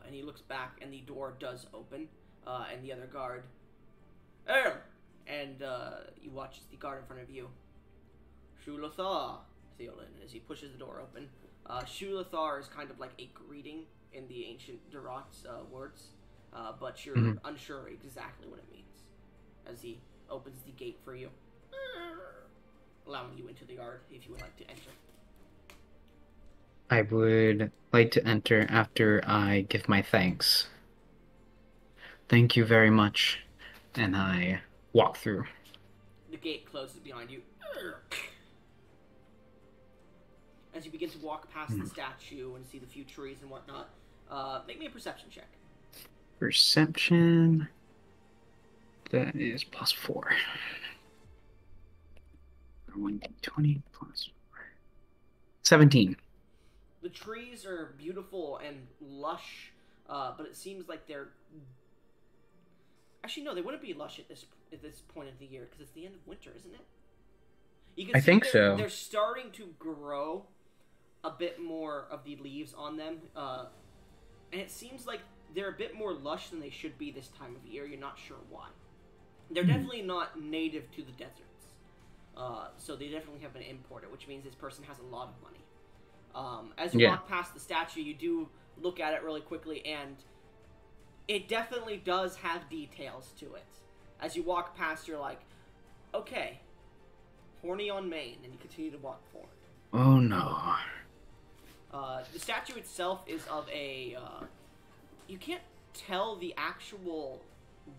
And he looks back and the door does open. And the other guard... Air! And you watch the guard in front of you. Shulathar, Theolin, as he pushes the door open. Shulathar is kind of like a greeting in the ancient Durat's words. But you're unsure exactly what it means. As he opens the gate for you. Allowing you into the yard if you would like to enter.
I would like to enter after I give my thanks. Thank you very much. And I walk through.
The gate closes behind you. As you begin to walk past the statue and see the few trees and whatnot, make me a perception check.
Perception. That is +4. 1d20 plus 4. 17.
The trees are beautiful and lush, but it seems like they're... Actually, no, they wouldn't be lush at this point of the year, because it's the end of winter, isn't it? You can
I
see
think so.
They're starting to grow a bit more of the leaves on them, and it seems like they're a bit more lush than they should be this time of year. You're not sure why. They're definitely not native to the deserts, so they definitely have been imported, which means this person has a lot of money. As you walk past the statue, you do look at it really quickly, and it definitely does have details to it. As you walk past, you're like, okay, horny on Maine, and you continue to walk forward.
Oh no.
The statue itself is of a, you can't tell the actual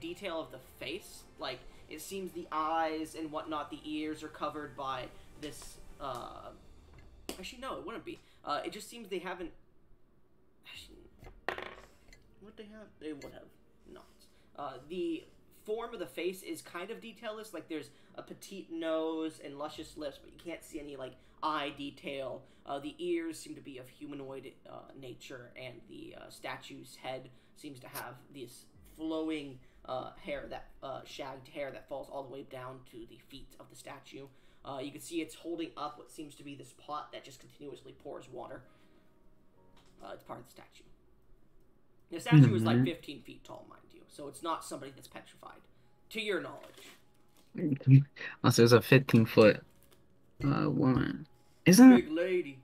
detail of the face. Like, it seems the eyes and whatnot, the ears are covered by this, actually, no, it wouldn't be. It just seems they haven't, actually, would they have? They would have not. The form of the face is kind of detailless. Like, there's a petite nose and luscious lips, but you can't see any, like, eye detail. The ears seem to be of humanoid nature, and the statue's head seems to have this flowing hair, that shagged hair that falls all the way down to the feet of the statue. You can see it's holding up what seems to be this pot that just continuously pours water. It's part of the statue. The statue is like 15 feet tall, mind you, so it's not somebody that's petrified, to your knowledge.
Unless there's a 15-foot woman. Isn't
Big lady.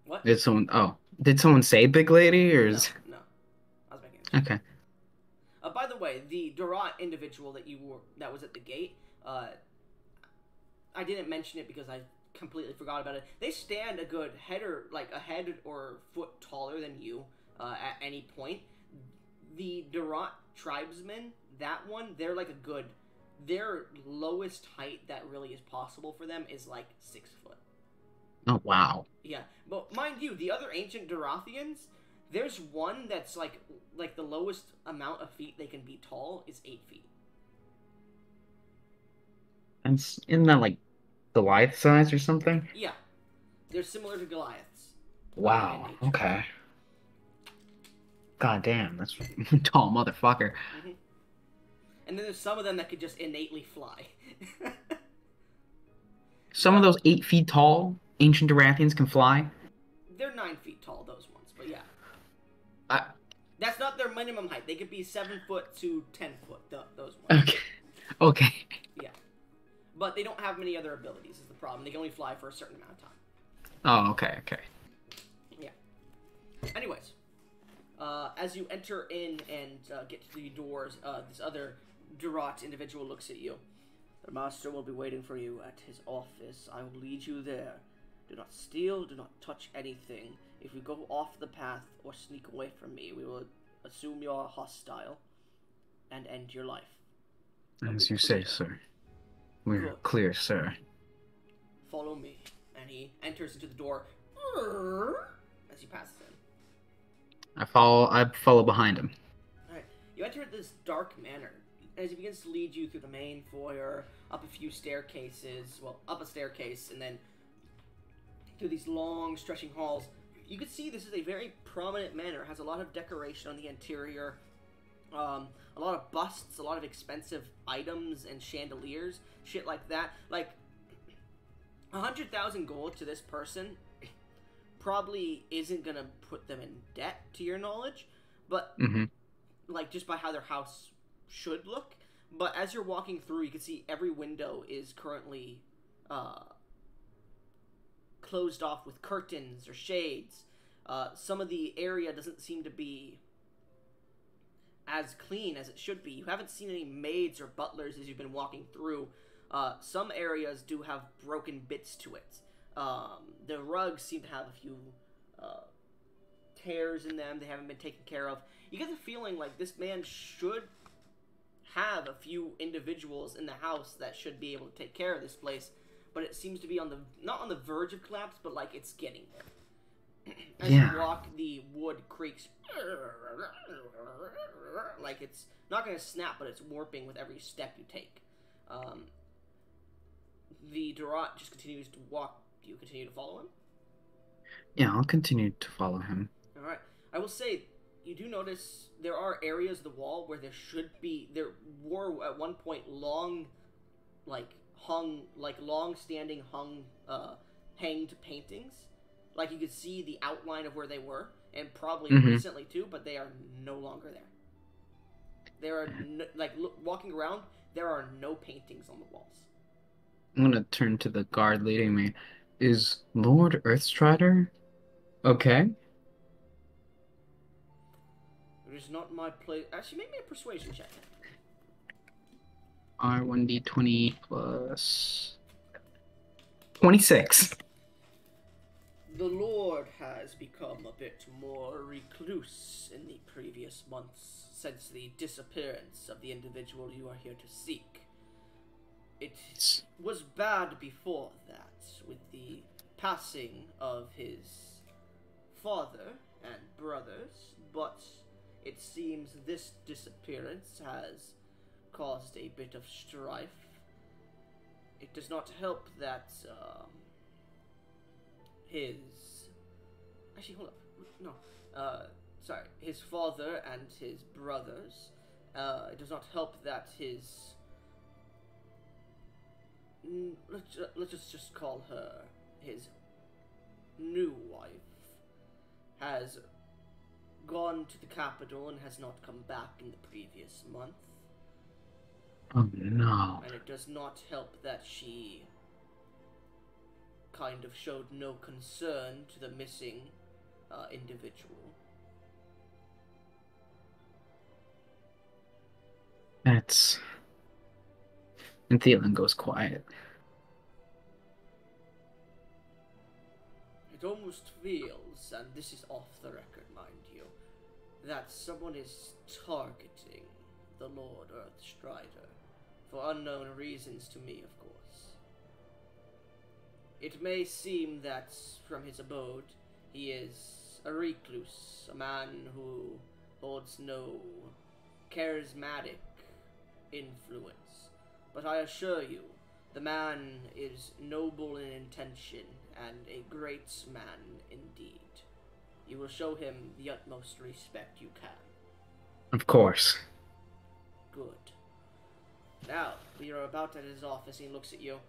What?
Did someone say big lady, or is...
No. I was making it.
Okay.
By the way, the Durat individual that was at the gate, I didn't mention it because I completely forgot about it. They stand a good head or foot taller than you at any point. The Durat tribesmen, that one, they're like their lowest height that really is possible for them is like 6 foot.
Oh, wow.
Yeah, but mind you, the other ancient Durathians, there's one that's like the lowest amount of feet they can be tall is 8 feet.
And isn't that like Goliath size or something?
Yeah, they're similar to Goliaths.
Wow. Okay. God damn, that's a tall motherfucker.
Mm-hmm. And then there's some of them that could just innately fly.
Some of those 8 feet tall ancient Durathians can fly?
They're 9 feet tall, those ones, but yeah. That's not their minimum height. They could be 7 foot to 10 foot, those ones.
Okay. Okay.
Yeah. But they don't have many other abilities is the problem. They can only fly for a certain amount of time.
Oh, okay, okay.
Yeah. Anyways, as you enter in and get to the doors, this other Durat individual looks at you. The master will be waiting for you at his office. I will lead you there. Do not steal, do not touch anything. If you go off the path or sneak away from me, we will assume you are hostile and end your life.
As you say, sir. We're clear, sir.
Follow me. And he enters into the door. as you pass him.
I follow behind him.
Alright. You enter this dark manor as he begins to lead you through the main foyer, up a few staircases, well, up a staircase, and then through these long, stretching halls. You can see this is a very prominent manor. It has a lot of decoration on the interior, a lot of busts, a lot of expensive items and chandeliers, shit like that. Like, 100,000 gold to this person probably isn't gonna put them in debt, to your knowledge, but
Mm-hmm.
like just by how their house should look. But as you're walking through, you can see every window is currently closed off with curtains or shades. Some of the area doesn't seem to be as clean as it should be. You haven't seen any maids or butlers as you've been walking through. Some areas do have broken bits to it. The rugs seem to have a few tears in them. They haven't been taken care of. You get the feeling like this man should have a few individuals in the house that should be able to take care of this place, but it seems to be on the not on the verge of collapse, but like it's getting there. As you walk, the wood creaks like it's not going to snap, but it's warping with every step you take. The Durat just continues to walk. Do you continue to follow him?
Yeah, I'll continue to follow him.
All right. I will say, you do notice there are areas of the wall where there were at one point long, long-standing hanged paintings. Like you could see the outline of where they were, and probably recently too, but they are no longer there. There are walking around, there are no paintings on the walls.
I'm gonna turn to the guard leading me. Is Lord Earthstrider okay?
It is not my place. Actually, make me a persuasion check.
R1d20 plus 26.
The Lord has become a bit more recluse in the previous months since the disappearance of the individual you are here to seek. It was bad before that, with the passing of his father and brothers, but it seems this disappearance has caused a bit of strife. It does not help that, his father and his brothers, it does not help that his, let's just call her his new wife, has gone to the capital and has not come back in the previous month.
Oh no.
And it does not help that she kind of showed no concern to the missing individual.
That's... And Thielen goes quiet.
It almost feels, and this is off the record, mind you, that someone is targeting the Lord Earthstrider, for unknown reasons to me, of course. It may seem that, from his abode, he is a recluse, a man who holds no charismatic influence, but I assure you, the man is noble in intention and a great man indeed. You will show him the utmost respect you can.
Of course.
Good. Now, we are about at his office. He looks at you.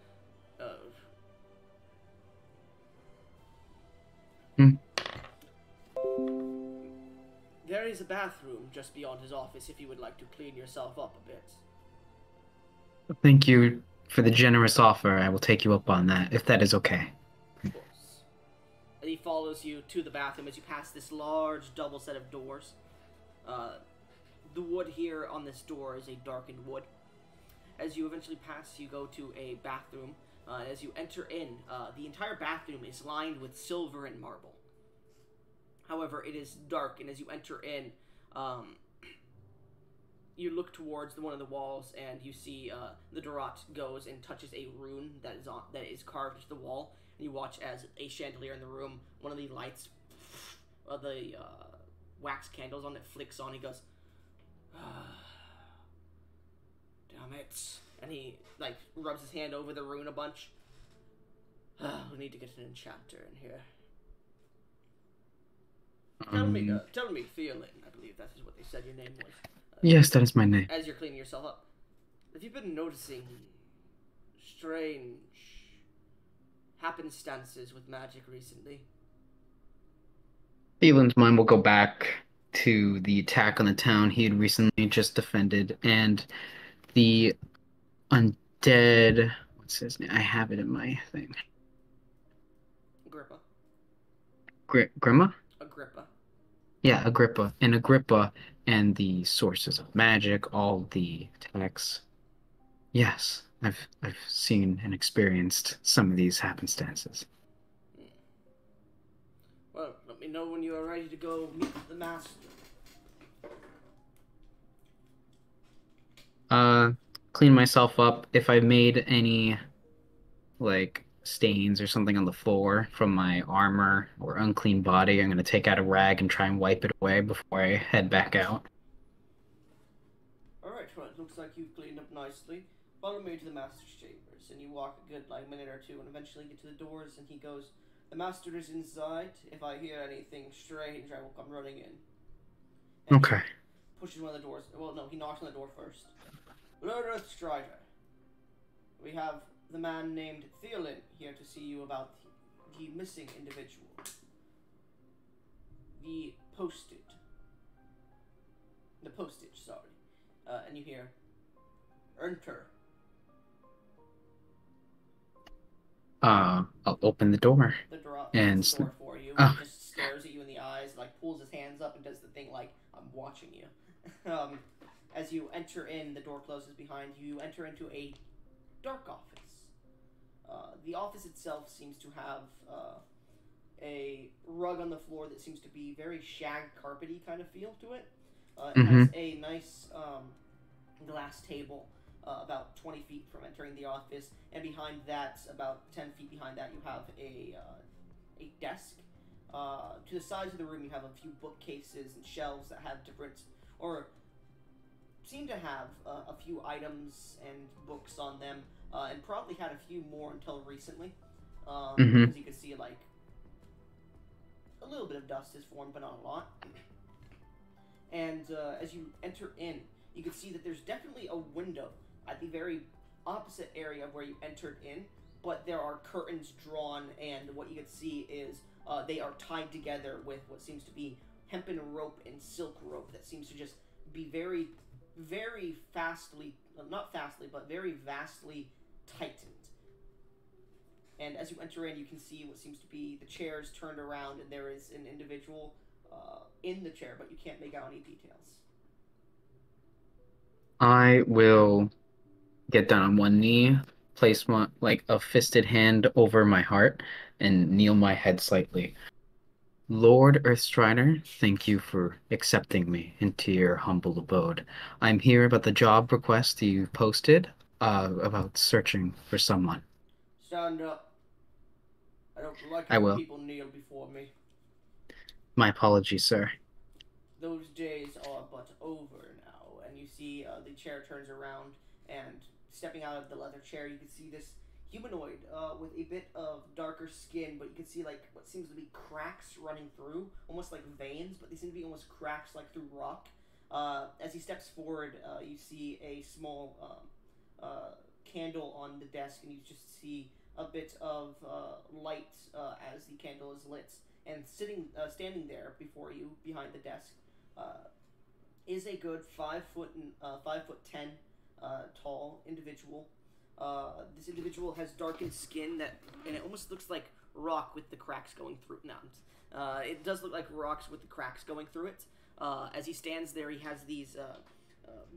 There is a bathroom just beyond his office if you would like to clean yourself up a bit.
Thank you for the generous offer. I will take you up on that, if that is okay.
Of course. And he follows you to the bathroom as you pass this large double set of doors. The wood here on this door is a darkened wood. As you eventually pass, you go to a bathroom. As you enter in, the entire bathroom is lined with silver and marble. However, it is dark, and as you enter in, you look towards one of the walls, and you see the Durat goes and touches a rune that is carved into the wall, And you watch as a chandelier in the room, one of the lights, the wax candles on it flicks on. He goes, ah, damn it. And he, like, rubs his hand over the rune a bunch. We need to get an enchanter in here. Tell me, Theolin, I believe that is what they said your name was.
Yes, that is my name.
As you're cleaning yourself up, have you been noticing strange happenstances with magic recently?
Thiel's mind will go back to the attack on the town he had recently just defended, and the undead. What's his name? I have it in my thing.
Agrippa.
Grima?
Agrippa.
Yeah, Agrippa. And Agrippa and the sources of magic, all the attacks. Yes, I've seen and experienced some of these happenstances.
Well, let me know when you are ready to go meet the master.
Uh, clean myself up. If I made any like stains or something on the floor from my armor or unclean body, I'm gonna take out a rag and try and wipe it away before I head back out.
Alright, well, it looks like you've cleaned up nicely. Follow me to the master's chambers, and you walk a good, like, minute or two, and eventually get to the doors, and he goes, the master is inside. If I hear anything strange, I will come running in. And
Okay.
he pushes one of the doors. Well, no, he knocks on the door first. Lord Earthstrider, we have the man named Theolin here to see you about the missing individual. The postage, sorry. And you hear, enter.
I'll open the door
The door
and
opens the door for you.
oh,
He just stares at you in the eyes, like pulls his hands up and does the thing like, I'm watching you. As you enter in, the door closes behind you. You enter into a dark office. The office itself seems to have a rug on the floor that seems to be very shag carpety kind of feel to it. It has a nice glass table about 20 feet from entering the office, and behind that, about 10 feet behind that, you have a desk. To the sides of the room, you have a few bookcases and shelves that have different, or seem to have a few items and books on them, and probably had a few more until recently, because you could see like a little bit of dust has formed, but not a lot. And as you enter in, you can see that there's definitely a window at the very opposite area of where you entered in, but there are curtains drawn, and what you can see is they are tied together with what seems to be hempen rope and silk rope that seems to just be very, very fastly, not fastly, but very vastly tightened. And as you enter in, you can see what seems to be the chairs turned around, and there is an individual in the chair, but you can't make out any details.
I will get down on one knee, place my like a fisted hand over my heart, and kneel my head slightly. Lord Earthstrider, thank you for accepting me into your humble abode. I'm here about the job request you posted, about searching for someone.
Stand up. I don't like
I
it when
will.
people kneel before me.
My apologies, sir.
Those days are but over now. And you see the chair turns around, and stepping out of the leather chair, you can see this humanoid with a bit of darker skin, but you can see like what seems to be cracks running through, almost like veins, but they seem to be almost cracks like through rock. As he steps forward, you see a small candle on the desk, and you just see a bit of light as the candle is lit. And standing there before you, behind the desk, is a good 5'10" tall individual. This individual has darkened skin and it almost looks like rock with the cracks going through. No, it does look like rocks with the cracks going through it. As he stands there, he has these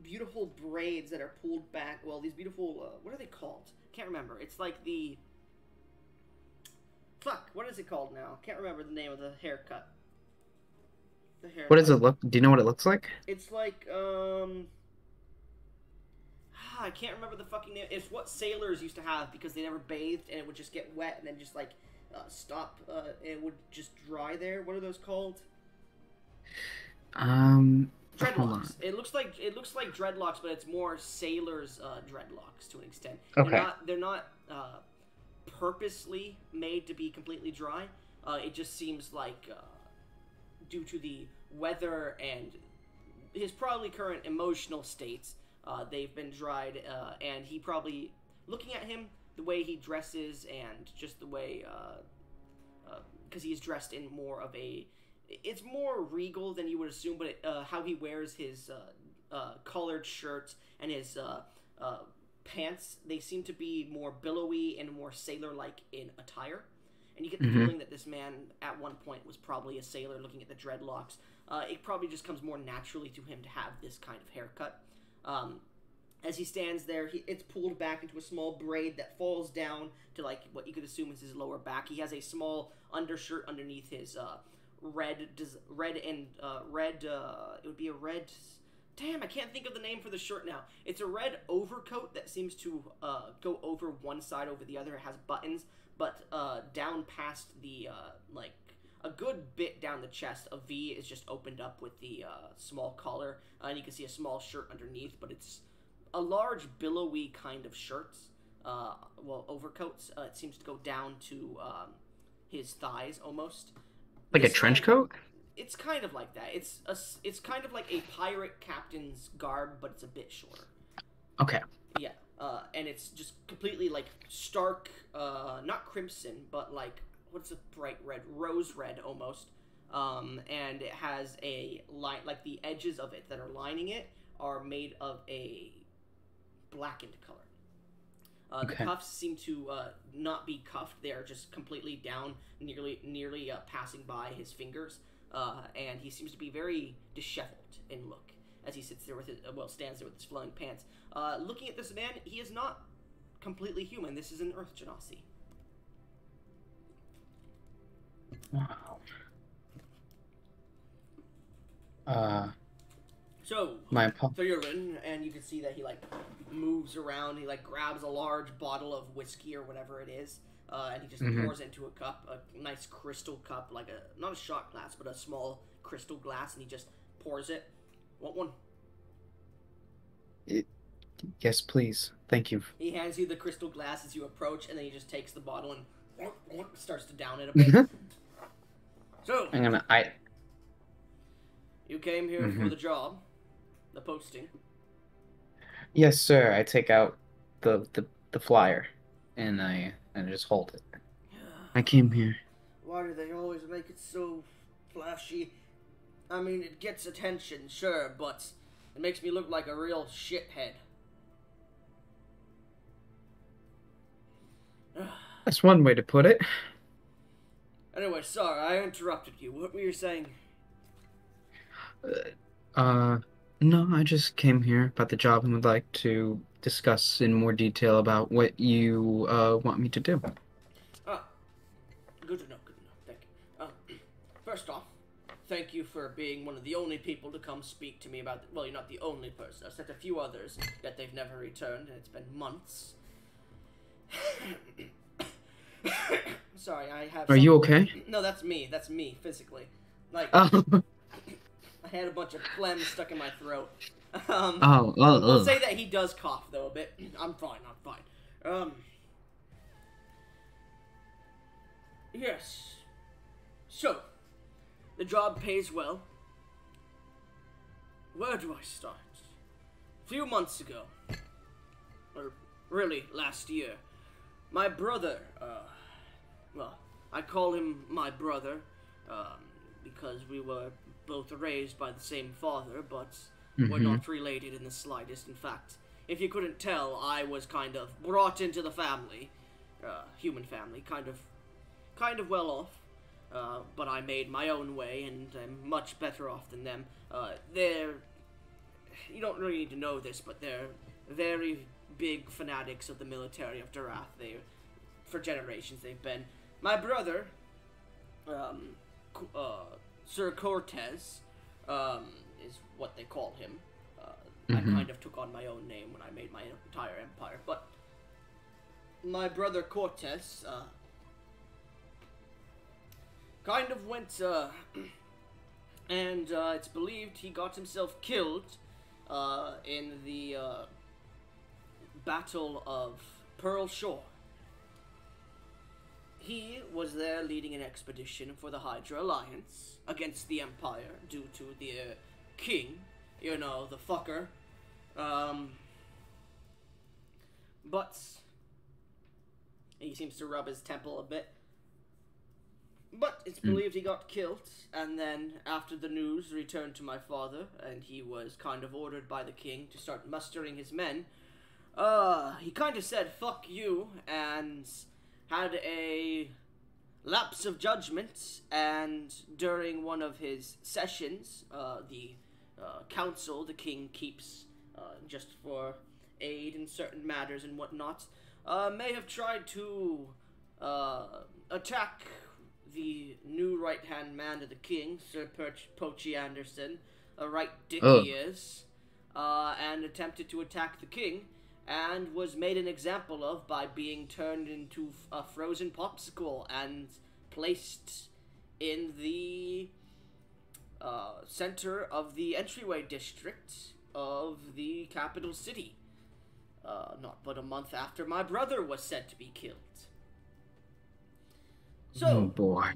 beautiful braids that are pulled back. Well, these beautiful, what are they called? Can't remember. It's like the... Fuck, what is it called now? Can't remember the name of the haircut.
What does it look? Do you know what it looks like?
It's like, I can't remember the fucking name. It's what sailors used to have because they never bathed and it would just get wet and then just like stop. It would just dry there. What are those called?
Hold on.
Dreadlocks. It looks like dreadlocks, but it's more sailors' dreadlocks to an extent.
Okay.
They're not purposely made to be completely dry. It just seems like due to the weather and his probably current emotional states, they've been dried. And he probably, looking at him, the way he dresses and just the way, because he's dressed in more of a, it's more regal than you would assume, but how he wears his collared shirt and his pants, they seem to be more billowy and more sailor-like in attire. And you get the feeling that this man at one point was probably a sailor looking at the dreadlocks. It probably just comes more naturally to him to have this kind of haircut. As he stands there, it's pulled back into a small braid that falls down to like what you could assume is his lower back. He has a small undershirt underneath his red. It would be a red. Damn, I can't think of the name for the shirt now. It's a red overcoat that seems to go over one side over the other. It has buttons, but down past the like a good bit down the chest, a V is just opened up with the small collar, and you can see a small shirt underneath. But it's a large billowy kind of shirts. Overcoats. It seems to go down to his thighs almost.
Like a trench coat?
It's kind of like that. It's kind of like a pirate captain's garb, but it's a bit shorter.
Okay.
Yeah. And it's just completely like stark, not crimson, but like what's a bright red, rose red almost. And it has a line, like the edges of it that are lining it are made of a blackened color. The cuffs seem to not be cuffed; they are just completely down, nearly passing by his fingers. And he seems to be very disheveled in look as he sits there with his, stands there with his flowing pants. Looking at this man, he is not completely human. This is an Earth Genasi.
Wow.
So you're in, and you can see that he like moves around. He like grabs a large bottle of whiskey or whatever it is, and he just pours into a cup, a nice crystal cup, like not a shot glass, but a small crystal glass, and he just pours it. Want one?
Yes, please. Thank you.
He hands you the crystal glass as you approach, and then he just takes the bottle and starts to down it a bit. So you came here for the job, the posting.
Yes, sir. I take out the flyer, and I just hold it. I came here.
Why do they always make it so flashy? I mean, it gets attention, sure, but it makes me look like a real shithead.
That's one way to put it.
Anyway, sorry, I interrupted you. What were you saying?
No, I just came here about the job and would like to discuss in more detail about what you want me to do.
Good to know, thank you. First off, thank you for being one of the only people to come speak to me about, well, you're not the only person. I've sent a few others, yet they've never returned, and it's been months. Sorry, I have.
Are you okay?
No, that's me, physically. Like,
Oh.
I had a bunch of phlegm stuck in my throat.
Let's
say that he does cough, though, a bit. I'm fine. Yes. So, the job pays well. Where do I start? A few months ago, or really last year, my brother, I call him my brother, because we were both raised by the same father, but we're not related in the slightest. In fact, if you couldn't tell, I was kind of brought into the family, human family, kind of well off, but I made my own way, and I'm much better off than them. You don't really need to know this, but they're very big fanatics of the military of Darath. For generations, they've been. My brother, Sir Cortez, is what they call him. I kind of took on my own name when I made my entire empire, but my brother Cortez kind of went, and it's believed he got himself killed in the Battle of Pearl Shore. He was there leading an expedition for the Hydra Alliance against the Empire due to the king, you know, the fucker. But he seems to rub his temple a bit. But it's believed he got killed, and then after the news returned to my father, and he was kind of ordered by the king to start mustering his men, he kind of said, "Fuck you," and had a lapse of judgment, and during one of his sessions, the council the king keeps just for aid in certain matters and whatnot, may have tried to attack the new right-hand man to the king, Sir Pochi Anderson, a right dick he is, and attempted to attack the king, and was made an example of by being turned into a frozen popsicle and placed in the center of the entryway district of the capital city, not but a month after my brother was said to be killed. So,
oh boy.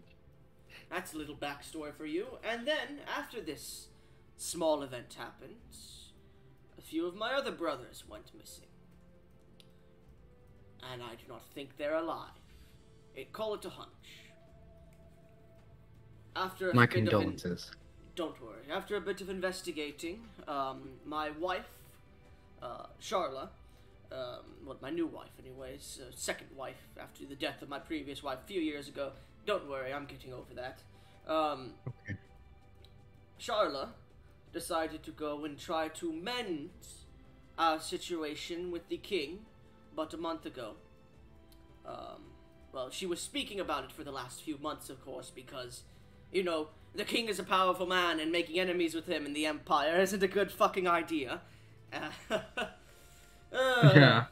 That's a little backstory for you. And then, after this small event happened, a few of my other brothers went missing. And I do not think they're alive. Call it a hunch. After
My condolences.
Don't worry. After a bit of investigating, my wife, Charla, well, my new wife anyways, second wife after the death of my previous wife a few years ago. Don't worry, I'm getting over that.
Okay.
Charla decided to go and try to mend our situation with the king but a month ago. Well, she was speaking about it for the last few months, of course, because, you know, the king is a powerful man and making enemies with him in the Empire isn't a good fucking idea.
Yeah.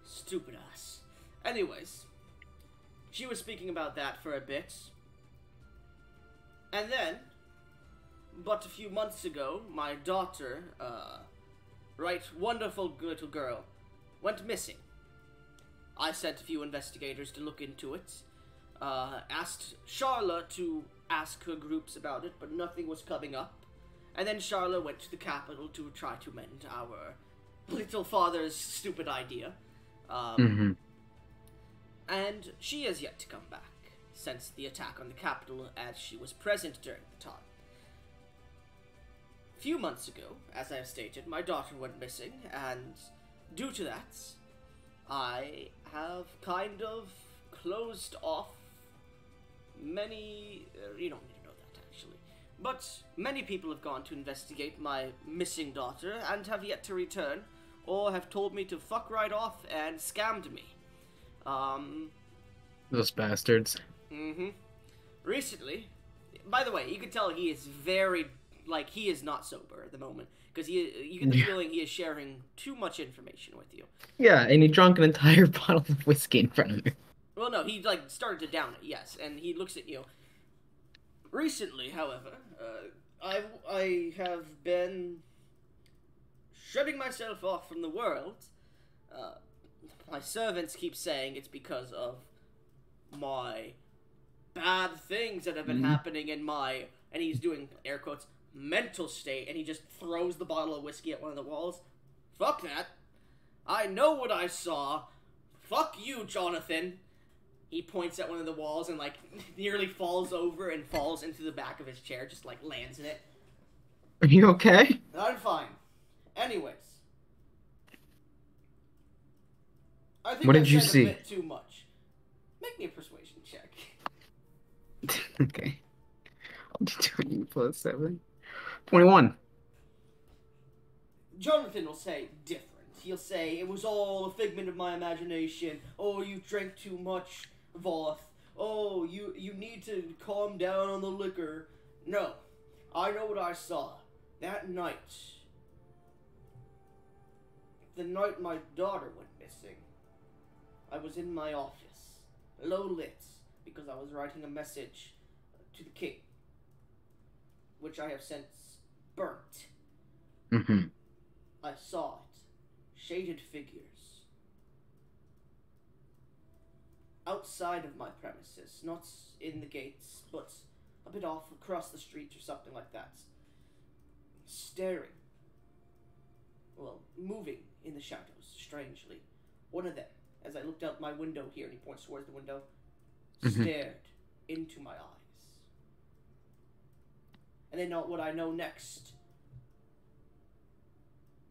Stupid ass. Anyways, she was speaking about that for a bit. And then, but a few months ago, my daughter, right wonderful little girl, went missing. I sent a few investigators to look into it. Asked Charla to ask her groups about it, but nothing was coming up. And then Charla went to the capital to try to mend our little father's stupid idea. And she has yet to come back since the attack on the capital, as she was present during the time. A few months ago, as I have stated, my daughter went missing, and due to that, I have kind of closed off many... you don't need to know that, actually. But many people have gone to investigate my missing daughter and have yet to return, or have told me to fuck right off and scammed me.
Those bastards.
Recently, by the way, you can tell he is very, like, he is not sober at the moment, because you get the feeling he is sharing too much information with you.
Yeah, and he drank an entire bottle of whiskey in front of me.
Well, no, he, like, started to down it, yes, and he looks at you. Recently, however, I have been shutting myself off from the world. My servants keep saying it's because of my bad things that have been happening in my, and he's doing air quotes, mental state, and he just throws the bottle of whiskey at one of the walls. Fuck that. I know what I saw. Fuck you, Jonathan. He points at one of the walls and, like, nearly falls over and falls into the back of his chair, just, like, lands in it.
Are you okay?
I'm fine. Anyways. I think
What
I've
did you
said
see?
a bit too much. Make me a persuasion check.
Okay. I'll do 20 plus 7. 21.
Jonathan will say different. He'll say, it was all a figment of my imagination. Oh, you drank too much, Voth. Oh, you need to calm down on the liquor. No. I know what I saw. That night. The night my daughter went missing. I was in my office. Low lit. because I was writing a message to the king, which I have since burnt.
Hmm.
I saw it. Shaded figures. Outside of my premises, not in the gates, but a bit off across the street or something like that. Staring. Well, moving in the shadows, strangely. One of them, as I looked out my window here, and he points towards the window,
Hmm.
stared into my eyes. And then what I know next.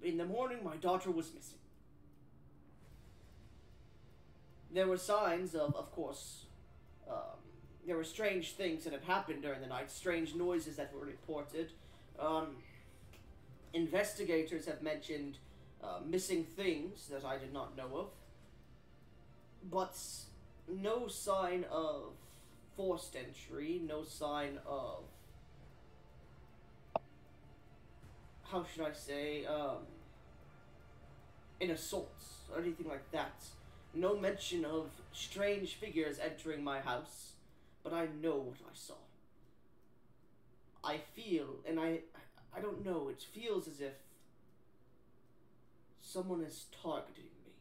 In the morning, my daughter was missing. There were signs of course, there were strange things that had happened during the night, strange noises that were reported. Um, Investigators have mentioned missing things that I did not know of, but no sign of forced entry, no sign of, how should I say, an assault or anything like that. No mention of strange figures entering my house, but I know what I saw. I feel, and I don't know, it feels as if someone is targeting me.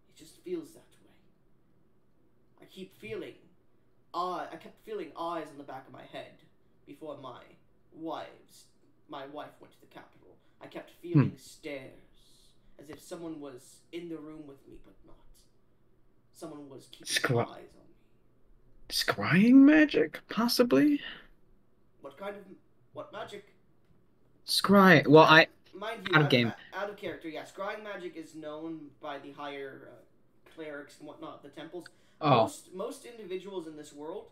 It just feels that way. I keep feeling, I kept feeling eyes on the back of my head before wives, my wife went to the capital. I kept
Hmm.
feeling stares, as if someone was in the room with me, but not. Someone was keeping
Scry
eyes on me.
scrying magic, possibly?
What kind of, what magic?
Scry. Well,
I
I
mind you,
out of game.
out of character. Yeah, scrying magic is known by the higher clerics and whatnot, the temples.
Oh.
Most individuals in this world,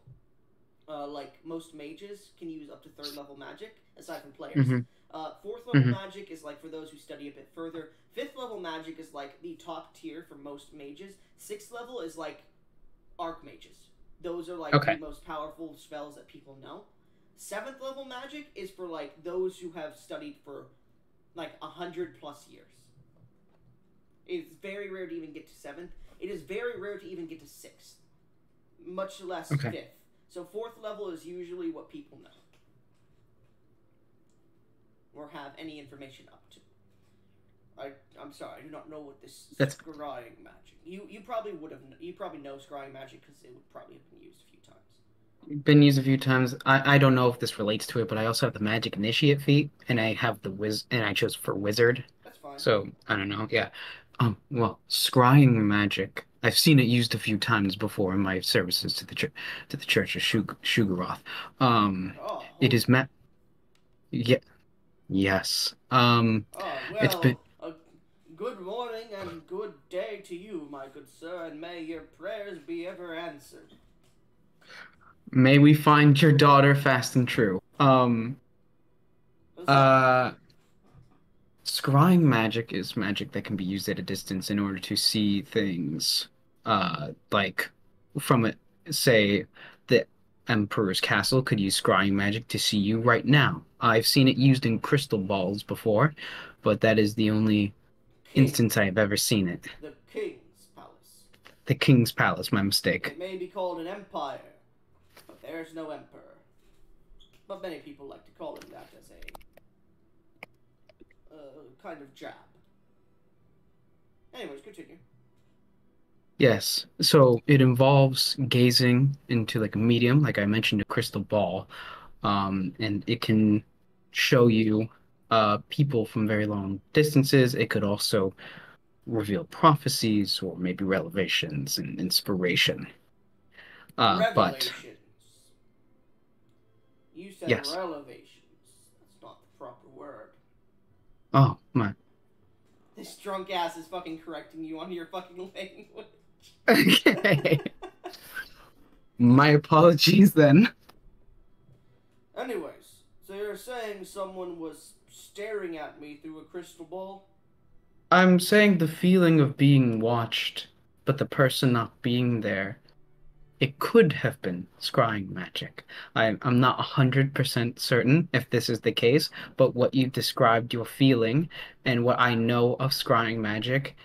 like most mages, can use up to third level magic aside from players.
Hmm.
Fourth level
Hmm.
magic is like for those who study a bit further. Fifth level magic is like the top tier for most mages. Sixth level is like archmages. Those are like the
Okay.
most powerful spells that people know. Seventh level magic is for like those who have studied for like 100 plus years. It's very rare to even get to seventh. It is very rare to even get to sixth, much less
Okay.
fifth. So fourth level is usually what people know or have any information up to. I'm sorry, I do not know what this
That's
scrying magic. You probably would have, you probably know scrying magic because it would probably have been used a few times.
been used a few times. I don't know if this relates to it, but I also have the magic initiate feat, and I have the and I chose for wizard.
That's fine.
So I don't know. Yeah. Well, scrying magic. I've seen it used a few times before in my services to the Church of Shugaroth.
Oh,
It
holy.
is ma Yeah. Yes.
Oh,
It's been.
well, a good morning and good day to you, my good sir, and may your prayers be ever answered.
May we find your daughter fast and true.
Huzzah.
Uh. Scrying magic is magic that can be used at a distance in order to see things, like from it, say, the Emperor's castle could use scrying magic to see you right now. I've seen it used in crystal balls before, but that is the only
King.
instance I have ever seen it.
The king's palace.
The King's Palace, my
It
mistake.
may be called an empire, but there's no emperor. But many people like to call him that as a kind of jab. Anyways, continue.
Yes, so it involves gazing into like a medium, like I mentioned, a crystal ball, and it can show you people from very long distances. It could also reveal prophecies or maybe revelations and inspiration. But
Revelations. You said
yes.
relevations. That's not the proper word.
Oh my.
This drunk ass is fucking correcting you on your fucking language.
Okay. My apologies then.
Anyways, so you're saying someone was staring at me through a crystal ball?
I'm saying the feeling of being watched, but the person not being there. It could have been scrying magic. I'm not 100% certain if this is the case, but what you described your feeling and what I know of scrying magic,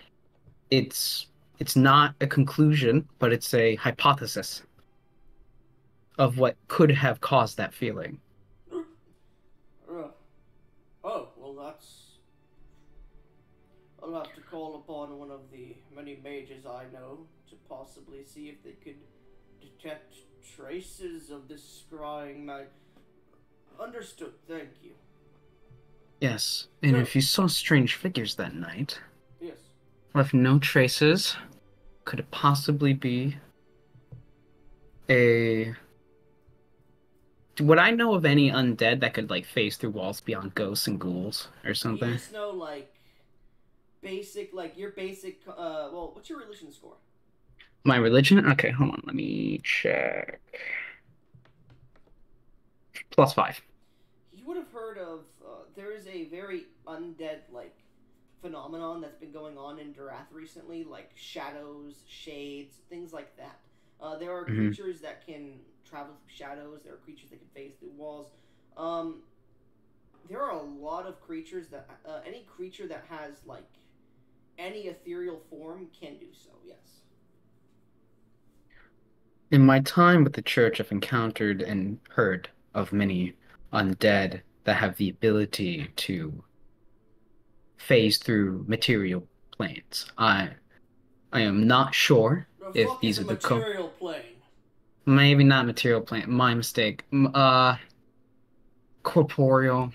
it's it's not a conclusion, but it's a hypothesis. of what could have caused that feeling.
Uh, oh, well, that's. I'll have to call upon one of the many mages I know to possibly see if they could detect traces of this scrying mag. Understood, thank you.
Yes, and
So,
if you saw strange figures that night,
yes.
left no traces, could it possibly be a... Would I know of any undead that could like phase through walls beyond ghosts and ghouls or
You
something?
just know, like, basic, like, your basic, well, what's your religion score?
My religion? Okay, hold on, let me check. +5.
You would have heard of, there is a very undead, like, phenomenon that's been going on in Durath recently, like shadows, shades, things like that. There are
Hmm.
creatures that can travel through shadows. There are creatures that can phase through walls. Um, there are a lot of creatures that any creature that has like any ethereal form can do so. Yes.
In my time with the church, I've encountered and heard of many undead that have the ability to phase through material planes. I am not sure
The
if
fuck is
these
a
are the co
material plane?
maybe not material plane, my mistake. Corporeal.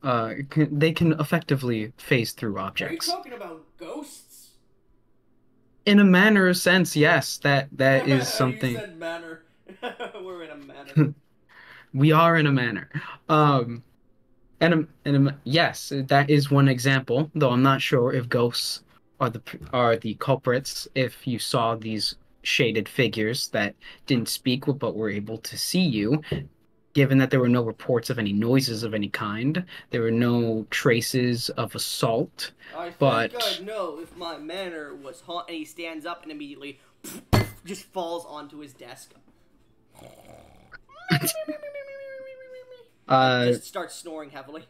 They can effectively phase through
Are you
objects.
talking about ghosts?
In a manner of sense, yes, that is
You
something.
said manor. We're in a manor.
We are in a manner. Um, yes, that is one example, though I'm not sure if ghosts are the culprits. If you saw these shaded figures that didn't speak but were able to see you, given that there were no reports of any noises of any kind, there were no traces of assault,
I think
but
I'd know if my manor was haunt. And he stands up and immediately just falls onto his desk. Like
uh,
just starts snoring heavily.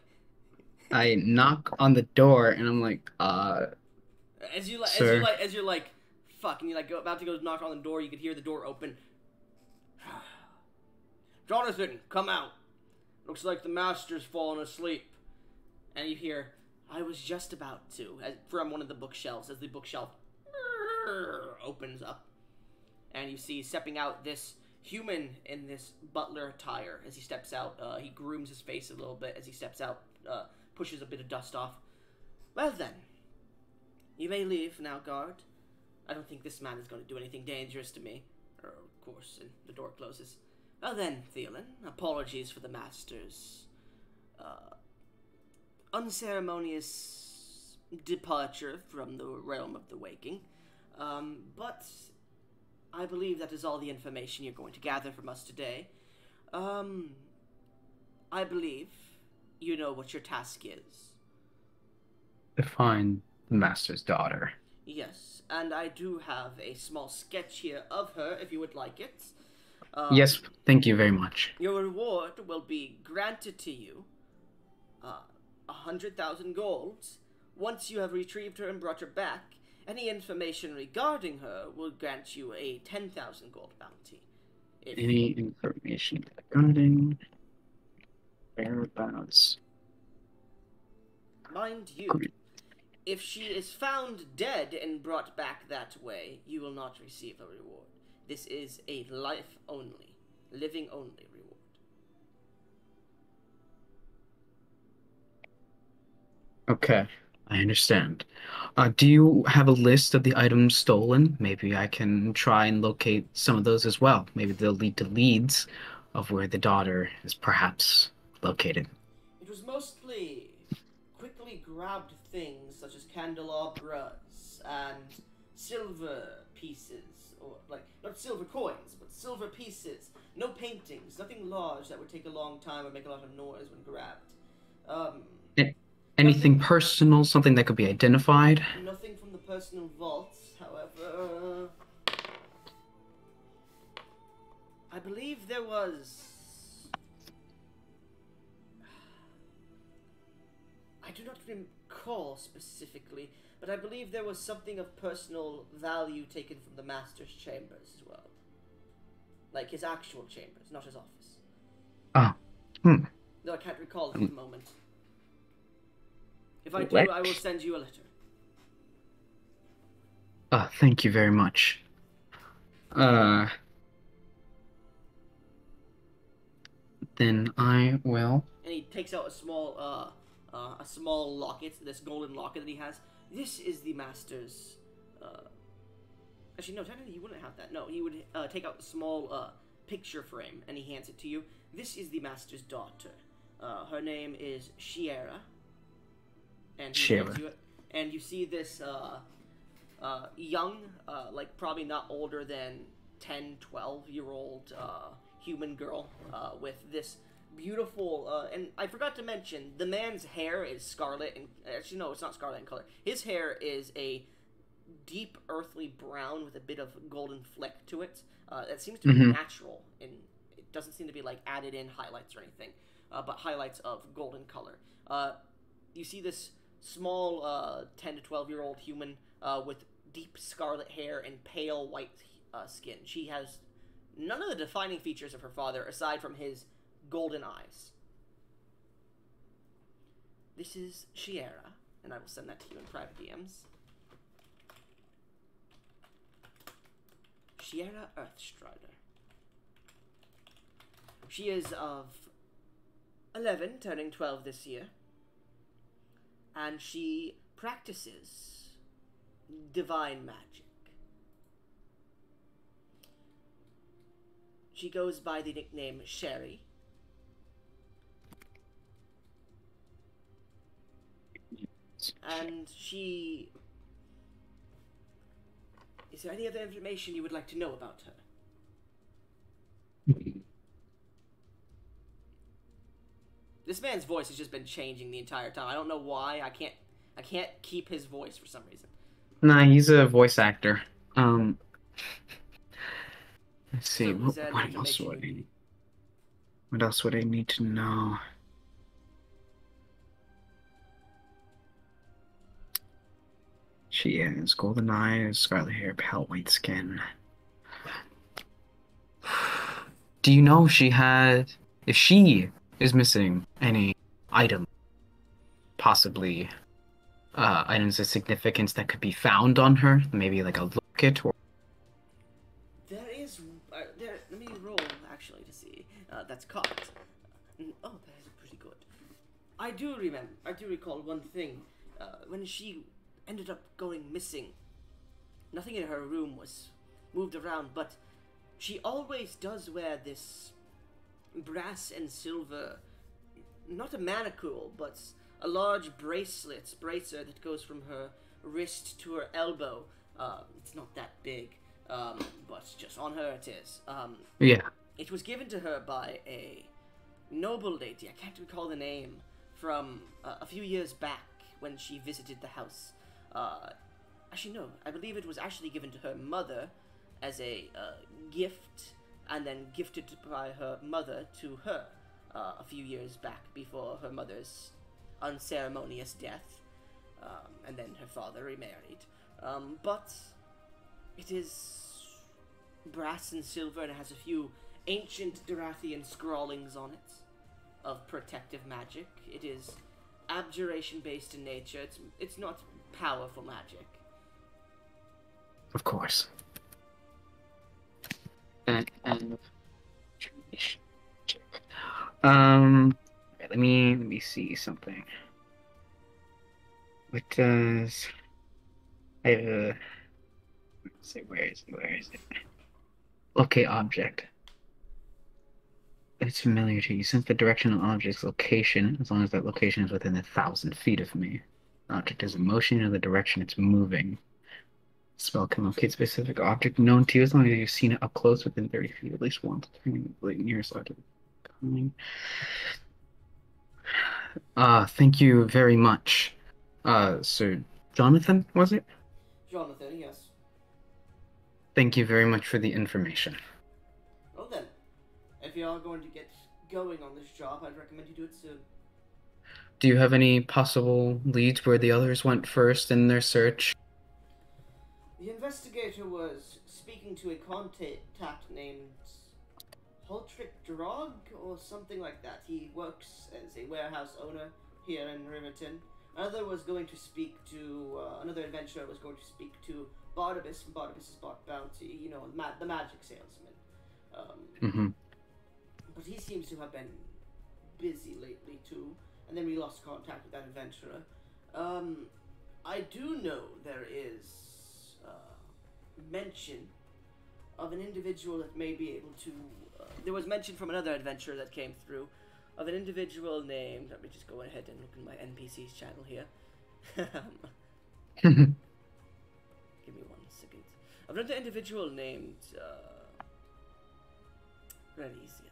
I knock on the door and I'm like, sir.
As you're like, fuck, and you're like about to go knock on the door, you could hear the door open. Jonathan, come out. Looks like the master's fallen asleep. And you hear, I was just about to, from one of the bookshelves, as the bookshelf opens up. And you see stepping out this human in this butler attire as he steps out. He grooms his face a little bit as he steps out, pushes a bit of dust off. Well then, you may leave now, guard. I don't think this man is going to do anything dangerous to me. Of course, and the door closes. Well then, Thielen, apologies for the master's unceremonious departure from the realm of the waking. But I believe that is all the information you're going to gather from us today. Um, I believe you know what your task is.
To find the master's daughter.
Yes, and I do have a small sketch here of her if you would like it.
Yes,
Um,
thank you very much.
your reward will be granted to you 100,000 gold. Once you have retrieved her and brought her back, any information regarding her will grant you a 10,000 gold bounty. If,
Any information regarding whereabouts?
mind you,
Great.
if she is found dead and brought back that way, you will not receive a reward. This is a life only, living only reward.
Okay, I understand. Do you have a list of the items stolen? Maybe I can try and locate some of those as well. Maybe they'll lead to leads of where the daughter is perhaps located.
It was mostly quickly grabbed things such as candelabras and silver pieces, or like not silver coins, but silver pieces. No paintings, nothing large that would take a long time or make a lot of noise when grabbed. Um,
A- Anything
nothing,
personal, something that could be identified?
nothing from the personal vaults. However, I believe there was. I do not recall specifically, but I believe there was something of personal value taken from the master's chambers as well. like his actual chambers, not his office.
Oh, hmm.
Though I can't recall it at the moment. If I do,
Let.
I will send you a letter.
Thank you very much. Uh, then I will.
And he takes out a small locket, this golden locket that he has. This is the master's. Actually, no, technically he wouldn't have that. No, he would take out a small picture frame and he hands it to you. This is the master's daughter. Her name is Shiera, and he hands
Share.
you it. And you see this young, like probably not older than 10, 12-year-old human girl with this beautiful, and I forgot to mention, the man's hair is scarlet, and actually no, it's not scarlet in color. His hair is a deep earthly brown with a bit of golden fleck to it. That seems to be
Hmm.
natural, and it doesn't seem to be like added in highlights or anything, but highlights of golden color. You see this small 10 to 12-year-old human with deep scarlet hair and pale white skin. She has none of the defining features of her father aside from his golden eyes. This is Shiera, and I will send that to you in private DMs. Shiera Earthstrider. She is of 11, turning 12 this year, and she practices divine magic. She goes by the nickname Sherry. And she... Is there any other information you would like to know about her? This man's voice has just been changing the entire time. I don't know why. I can't keep his voice for some reason.
Nah, he's a voice actor. Um, let's see.
So, is there any
What else
information
would
you
I?
need?
What else would I need to know? She has golden eyes, scarlet hair, pale white skin. Do you know if she is missing any item, possibly items of significance that could be found on her? Maybe like a locket or.
There is... let me roll, actually, to see. That's cocked. Oh, that is pretty good. I do recall one thing. When she ended up going missing, nothing in her room was moved around, but she always does wear this brass and silver, not a manacle, but a large bracer that goes from her wrist to her elbow. It's not that big, but just on her it is.
Yeah.
It was given to her by a noble lady, I can't recall the name, from a few years back when she visited the house. Actually, no, I believe it was actually given to her mother as a gift, and then gifted by her mother to her a few years back before her mother's unceremonious death, and then her father remarried. But it is brass and silver, and it has a few ancient Dorathian scrawlings on it of protective magic. It is abjuration based in nature. It's not powerful magic.
Of course. That kind of information. Right, let me see something. What does I have a let's see where is it? Locate object. It's familiar to you. Sense the direction of object's location, as long as that location is within 1,000 feet of me. Object is in motion in the direction it's moving. Spell can locate specific object known to you as long as you've seen it up close within 30 feet at least once. Nearest object coming. Thank you very much. Sir Jonathan, was it?
Jonathan, yes.
Thank you very much for the information.
Well then, if you are going to get going on this job, I'd recommend you do it soon.
Do you have any possible leads where the others went first in their search?
The investigator was speaking to a contact named Patrick Drog or something like that. He works as a warehouse owner here in Riverton. Another adventurer was going to speak to Barnabas from Barnabas's Bounty, the magic salesman. Um,
Hmm.
but he seems to have been busy lately too, and then we lost contact with that adventurer. Um, I do know there is mention of an individual that may be able to. There was mention from another adventurer that came through of an individual named. Let me just go ahead and look in my NPC's channel here. Give me 1 second. Of another individual named. Where is it?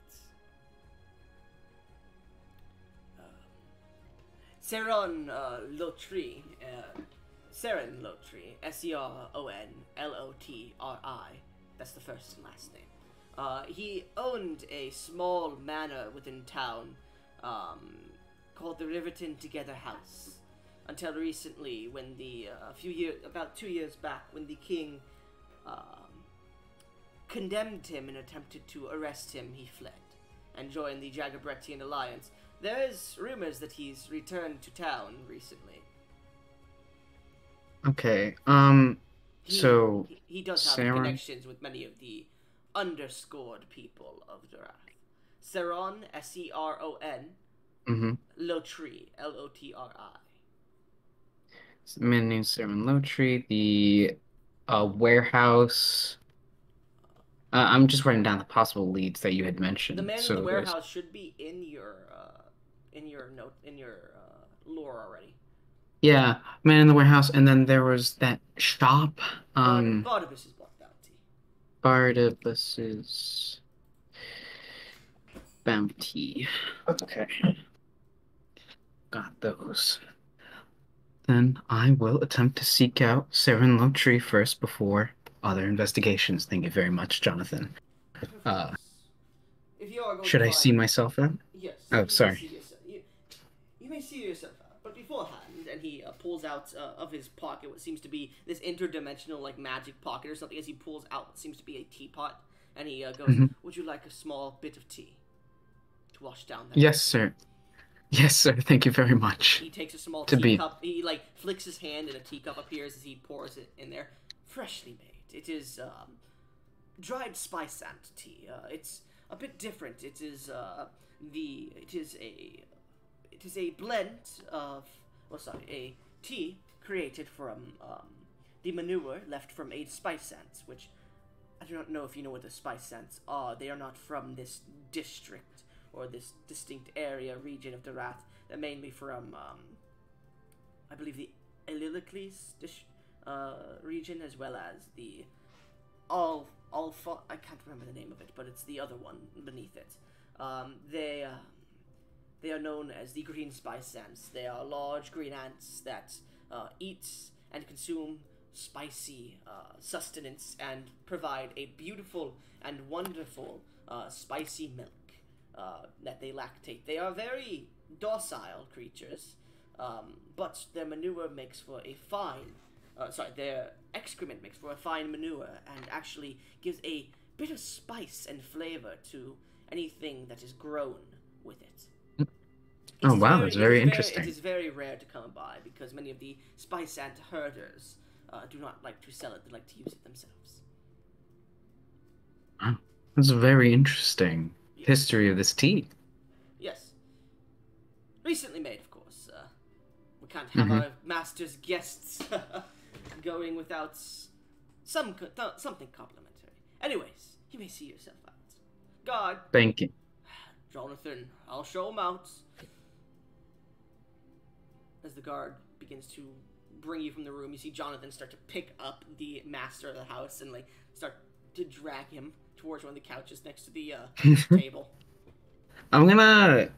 Seron Lotri, Seron Lotri, Seronlotri. That's the first and last name. He owned a small manor within town called the Riverton Together House. Until recently, when about 2 years back, when the king condemned him and attempted to arrest him, he fled and joined the Jagabrettian Alliance. There's rumors that he's returned to town recently.
Okay.
He
So
he does have
Sarah.
connections with many of the underscored people of Durath. Seron, Seron,
Mm-hmm.
Lotri, Lotri.
Man named Sarah Lowtree. The warehouse. I'm just writing down the possible leads that you had
The
mentioned.
man in the
So there's,
warehouse should be in your note in your lore already.
yeah, man in the warehouse, and then there was that shop.
Barnabas is Black Bounty.
Bardabus's Bounty. Okay, got those. Then I will attempt to seek out Seren Lowtree first before other investigations. Thank you very much, Jonathan.
Of
Uh,
course. If you are going to
should I see
find,
myself out?
yes,
Oh,
you may
sorry.
see yourself. You may see yourself out, but beforehand, and he pulls out of his pocket what seems to be this interdimensional like magic pocket or something. As he pulls out what seems to be a teapot, and he goes,
Mhm.
"Would you like a small bit of tea to wash down that
Yes,
pain?"
sir. Yes, sir. Thank you very much.
He takes a small
To be.
teacup. He like flicks his hand, and a teacup appears as he pours it in there. Freshly made. It is dried spice ant tea. It's a bit different. It is a blend of a tea created from the manure left from a spice ants, which I do not know if you know what the spice ants are. They are not from this district or this distinct area region of Darath. They're mainly from I believe the Elilocles region, as well as the I can't remember the name of it, but it's the other one beneath it. They are known as the green spice ants. They are large green ants that eat and consume spicy sustenance and provide a beautiful and wonderful spicy milk that they lactate. They are very docile creatures, but their manure makes for a fine. Their excrement makes for a fine manure and actually gives a bit of spice and flavor to anything that is grown with it.
Oh, wow, that's very
It
interesting.
is very rare to come by because many of the spice ant herders do not like to sell it; they like to use it themselves.
Wow. That's a very interesting
Yes,
history of this tea.
yes. Recently made, of course. We can't have
Hmm.
our master's guests going without something complimentary. Anyways, you may see yourself out. God,
Thank you.
Jonathan, I'll show him out. As the guard begins to bring you from the room, you see Jonathan start to pick up the master of the house and like start to drag him towards one of the couches next to the table.
I'm gonna.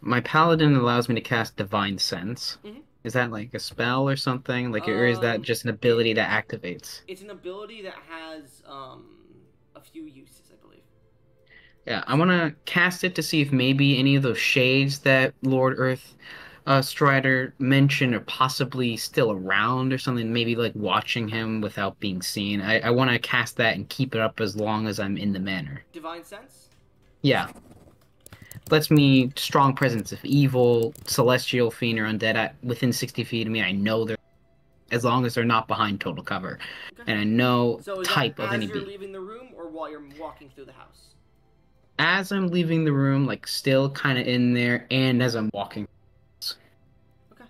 My paladin allows me to cast Divine Sense.
Mm-hmm.
Is that like a spell or something? Like, or is that
Um,
just an
it
ability that activates?
it's an ability that has a few uses, I believe.
Yeah, I want to cast it to see if maybe any of those shades that Lord Earth Strider mention or possibly still around or something, maybe like watching him without being seen. I want to cast that and keep it up as long as I'm in the manor.
Divine sense.
Yeah, lets me strong presence of evil, celestial, fiend, or undead at within 60 feet of me. I know they're as long as they're not behind total cover,
Okay.
and I know
So is that
type of
as
any
you're
being.
leaving the room or while you're walking through the house?
As I'm leaving the room, like still kind of in there, and as I'm walking.
Okay.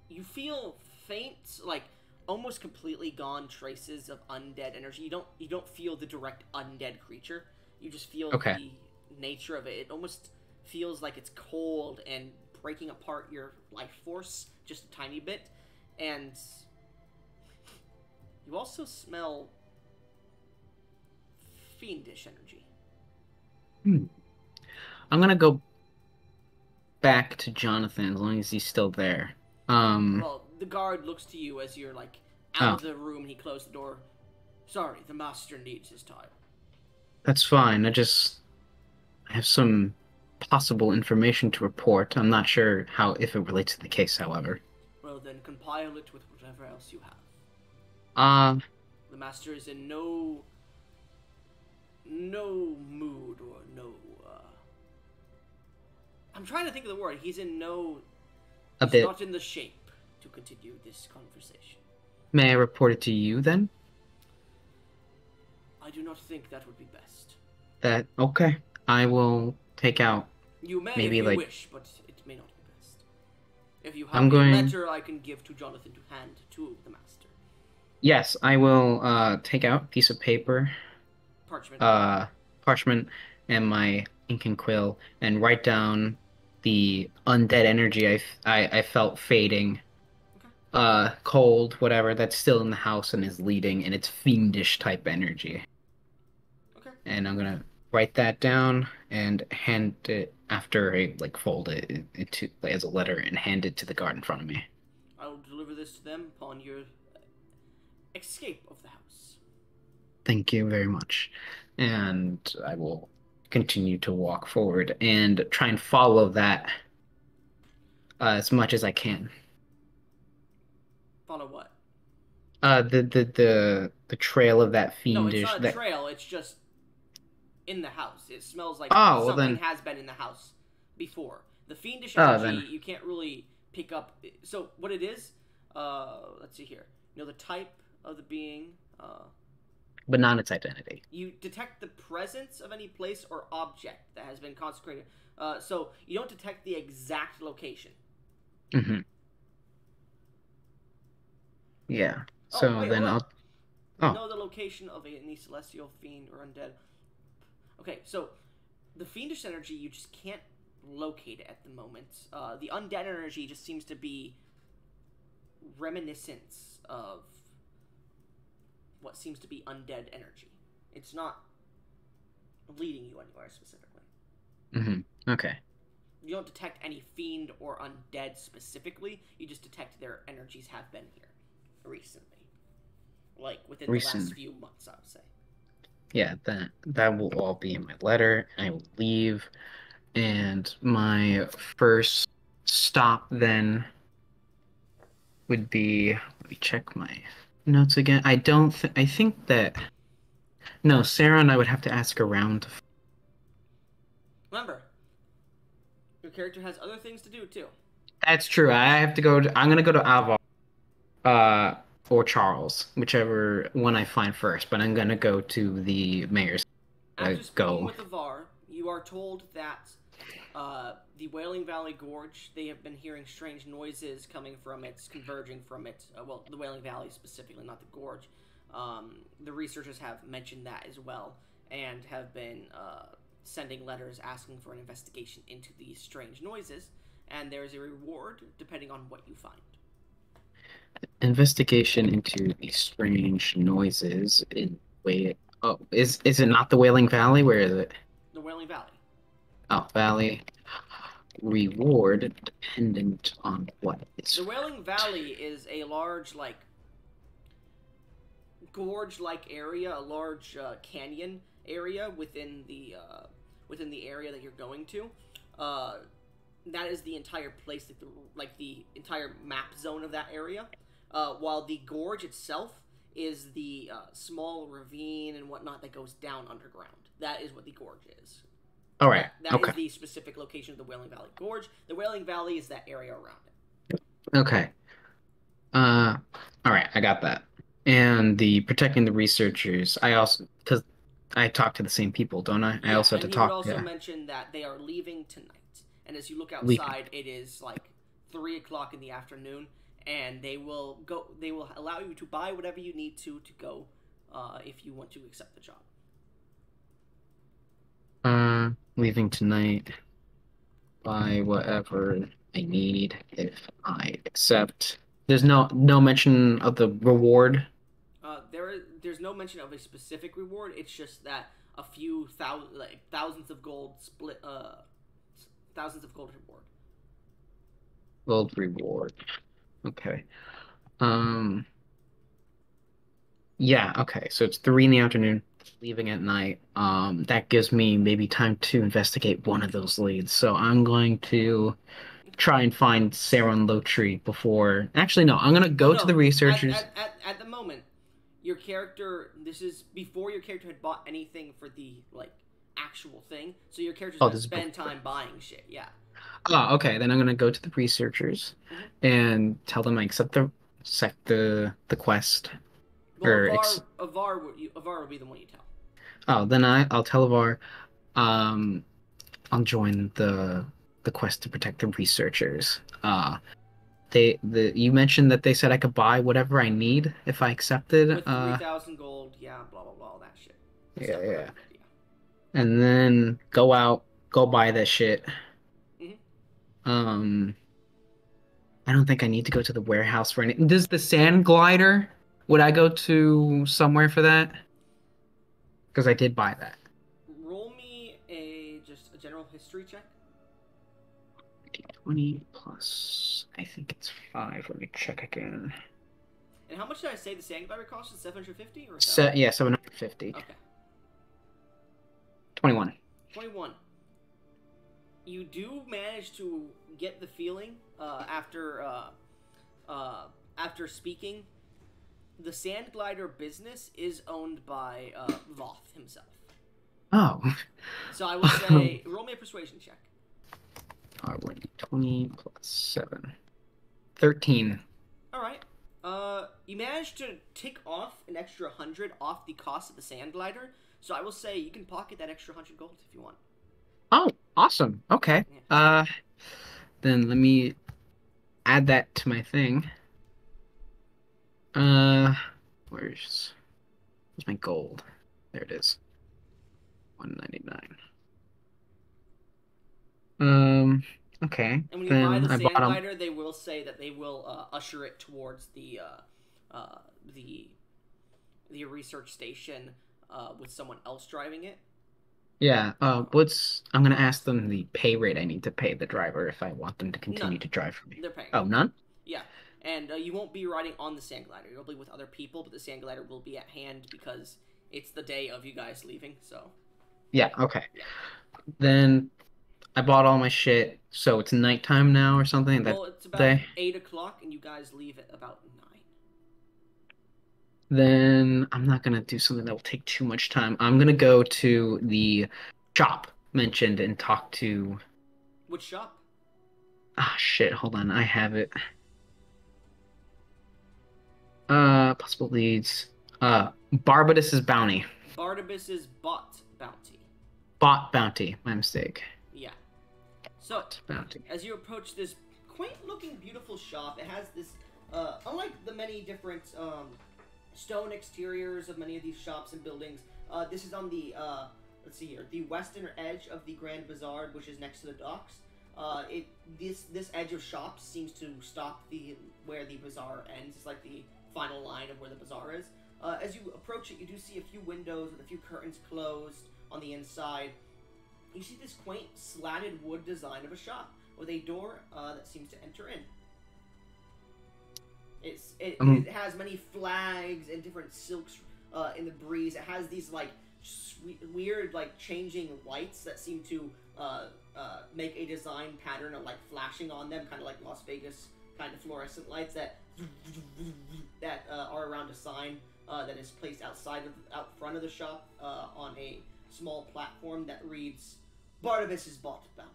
You feel faint, like almost completely gone traces of undead energy. You don't feel the direct undead creature. You just feel
Okay.
the nature of it. It almost feels like it's cold and breaking apart your life force just a tiny bit. And you also smell fiendish energy.
Hmm. I'm gonna go back to Jonathan as long as he's still there. Um,
Well, the guard looks to you as you're like out
oh,
of the room. He closed the door. Sorry, the master needs his time.
that's fine. I have some possible information to report. I'm not sure how if it relates to the case, however.
Well, then compile it with whatever else you have.
Uh,
The master is in no mood or no. I'm trying to think of the word. He's in no.
a
He's
bit.
not in the shape to continue this conversation.
May I report it to you then?
I do not think that would be best.
That okay. I will take out
You may if
maybe
you
like
wish, but it may not be best. If you
I'm
have a
going.
letter I can give to Jonathan to hand to the master.
Yes, I will take out a piece of paper,
Parchment.
uh parchment and my ink and quill and write down the undead energy I felt fading,
Okay.
cold, whatever, that's still in the house and is leading, and it's fiendish type energy.
Okay.
And I'm gonna write that down and hand it after I like fold it into as a letter and hand it to the guard in front of me.
I will deliver this to them upon your escape of the house.
Thank you very much. And I will continue to walk forward and try and follow that as much as I can.
Follow what?
The trail of that
No, it's
fiendish
not a
that.
trail. It's just in the house. It smells like
Oh, well
something
then.
has been in the house before. The fiendish
Oh,
energy
then.
you can't really pick up. So what it is? Let's see here. You know the type of the being.
But not its identity.
You detect the presence of any place or object that has been consecrated. So you don't detect the exact location.
Hmm. Yeah.
Oh
So
wait, hold
then
up.
I'll. Oh,
Know the location of any celestial fiend or undead. Okay, so the fiendish energy you just can't locate it at the moment. The undead energy just seems to be reminiscence of what seems to be undead energy. It's not leading you anywhere specifically.
okay.
You don't detect any fiend or undead specifically. You just detect their energies have been here recently, like within the last
Recent.
few months, I would say.
Yeah, that will all be in my letter. I will leave, and my first stop then would be. Let me check my notes again. I don't. I think that no, Sarah and I would have to ask around.
Remember, your character has other things to do too.
That's true. I have to go. I'm gonna go to Avar, uh, or Charles, whichever one I find first. But I'm gonna go to the mayor's.
After speaking
Go.
with Avar, you are told that the Wailing Valley Gorge, they have been hearing strange noises coming from it, converging from it. Well, the Wailing Valley specifically, not the gorge. The researchers have mentioned that as well, and have been sending letters asking for an investigation into these strange noises. And there is a reward depending on what you find.
Investigation into these strange noises in way. Oh, is it not the Wailing Valley? Where is it?
The Wailing Valley.
Oh, Valley. Reward dependent on what is.
The Wailing Valley is a large, like, gorge-like area, a large canyon area within the area that you're going to. that is the entire place, like the entire map zone of that area. While the gorge itself is the small ravine and whatnot that goes down underground. That is what the gorge is.
All right.
That is
Okay.
the specific location of the Wailing Valley Gorge. The Wailing Valley is that area around it.
Okay. Uh, all right, I got that. And the protecting the researchers, I also because I talk to the same people, don't I? I
Yeah,
also have
and
to
he would
talk.
also
Yeah,
mention that they are leaving tonight. And as you look
leaving.
outside, it is like 3 o'clock in the afternoon, and they will go. They will allow you to buy whatever you need to go, if you want to accept the job.
Leaving tonight. Buy whatever I need if I accept. There's no mention of the reward.
There's no mention of a specific reward. It's just that a few thousand, like thousands of gold split, thousands of gold reward.
Gold reward. Okay. Um. Yeah. Okay. So it's 3 in the afternoon. Leaving at night. That gives me maybe time to investigate one of those leads. So I'm going to try and find Sarah and Lotri before. Actually, no. I'm gonna
Oh
go to the
no!
researchers.
At the moment, your character. This is before your character had bought anything for the like actual thing. So your character's
Oh,
gonna
this is
spend
before.
time buying shit. Yeah.
Oh, okay. Then I'm gonna go to the researchers
Hmm.
and tell them I accept the quest
Well,
or ex
Avar would be the one you tell.
oh then I'll tell Avar um I'll join the quest to protect the researchers. You mentioned that they said I could buy whatever I need if I accepted.
With 3,000 gold, yeah, blah blah blah, all that shit. The
Yeah,
stuff we
yeah.
recommend, yeah.
And then go out, go buy that shit.
Hmm.
Um I don't think I need to go to the warehouse for anything. Does the sand glider, would I go to somewhere for that? Because I did buy that.
Roll me just a general history check.
20 plus, I think it's 5. Let me check again.
And how much did I say the sand glider cost? 750 or 1,000?
So, yeah, 750.
Okay.
21.
21. You do manage to get the feeling after speaking. The sand glider business is owned by Voth himself.
Oh.
So I would say roll me a persuasion check.
I went 20 plus 7. 13.
All right. You managed to tick off an extra 100 off the cost of the sand glider. So I will say you can pocket that extra 100 gold if you want.
Oh, awesome. Okay.
Yeah.
Then let me add that to my thing. Where's my gold? There it is. 199. Okay.
And when you buy
Then
the
I bought
sand
them.
glider, they will say that they will usher it towards uh, the the research station with someone else driving it.
Yeah, I'm gonna ask them the pay rate I need to pay the driver if I want them to
None.
continue to drive for me.
They're paying
Oh,
you.
none?
Yeah, and you won't be riding on the sand glider. You'll be with other people, but the sand glider will be at hand because it's the day of you guys leaving. So
Yeah, okay.
yeah.
Then I bought all my shit, so it's nighttime now or something that
Well, it's about
day.
8 o'clock, and you guys leave at about 9.
Then I'm not gonna do something that will take too much time. I'm gonna go to the shop mentioned and talk to
Which shop?
shit, hold on, I have it. Possible leads. Barbatus's bounty.
Barnabas's bot bounty.
Bot bounty, my mistake.
Yeah. So
Bot bounty.
as you approach this quaint-looking, beautiful shop, it has this. Unlike the many different stone exteriors of many of these shops and buildings, this is on the let's see here, the western edge of the Grand Bazaar, which is next to the docks. This edge of shops seems to stop where the bazaar ends. It's like the final line of where the bazaar is. As you approach it, you do see a few windows with a few curtains closed on the inside. You see this quaint slatted wood design of a shop with a door that seems to enter in. It has many flags and different silks in the breeze. It has these like weird like changing lights that seem to make a design pattern of like flashing on them, kind of like Las Vegas kind of fluorescent lights that are around a sign that is placed out front of the shop on a small platform that reads Barnabas's Bot Bounty.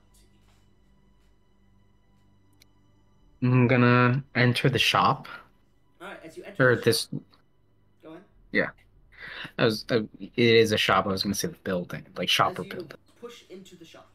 I'm gonna enter the shop
All right, as you enter the
or
shop,
this.
go ahead.
Yeah, it is a shop. I was gonna say the building, like shop
As
or
you
building.
push into the shop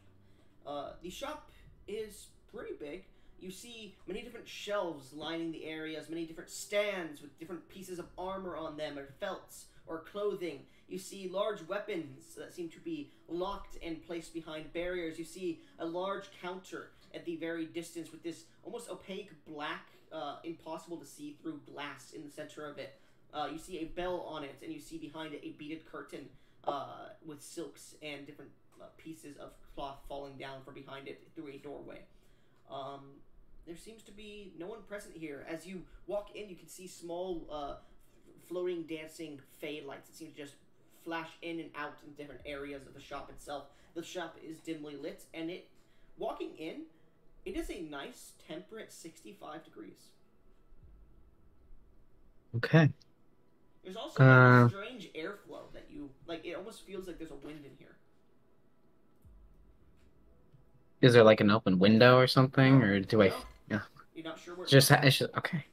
is pretty big. You see many different shelves lining the areas, many different stands with different pieces of armor on them, or felts, or clothing. You see large weapons that seem to be locked and placed behind barriers. You see a large counter at the very distance with this almost opaque black, impossible to see through glass in the center of it. You see a bell on it, and you see behind it a beaded curtain with silks and different pieces of cloth falling down from behind it through a doorway. There seems to be no one present here. As you walk in, you can see small floating, dancing fade lights that seem to just flash in and out in different areas of the shop itself. The shop is dimly lit, and walking in, it is a nice, temperate 65 degrees.
Okay.
There's also a strange airflow that it almost feels like there's a wind in here.
Is there like an open window or something,
No,
or do I?
no,
Yeah.
you're not sure where
It's just okay.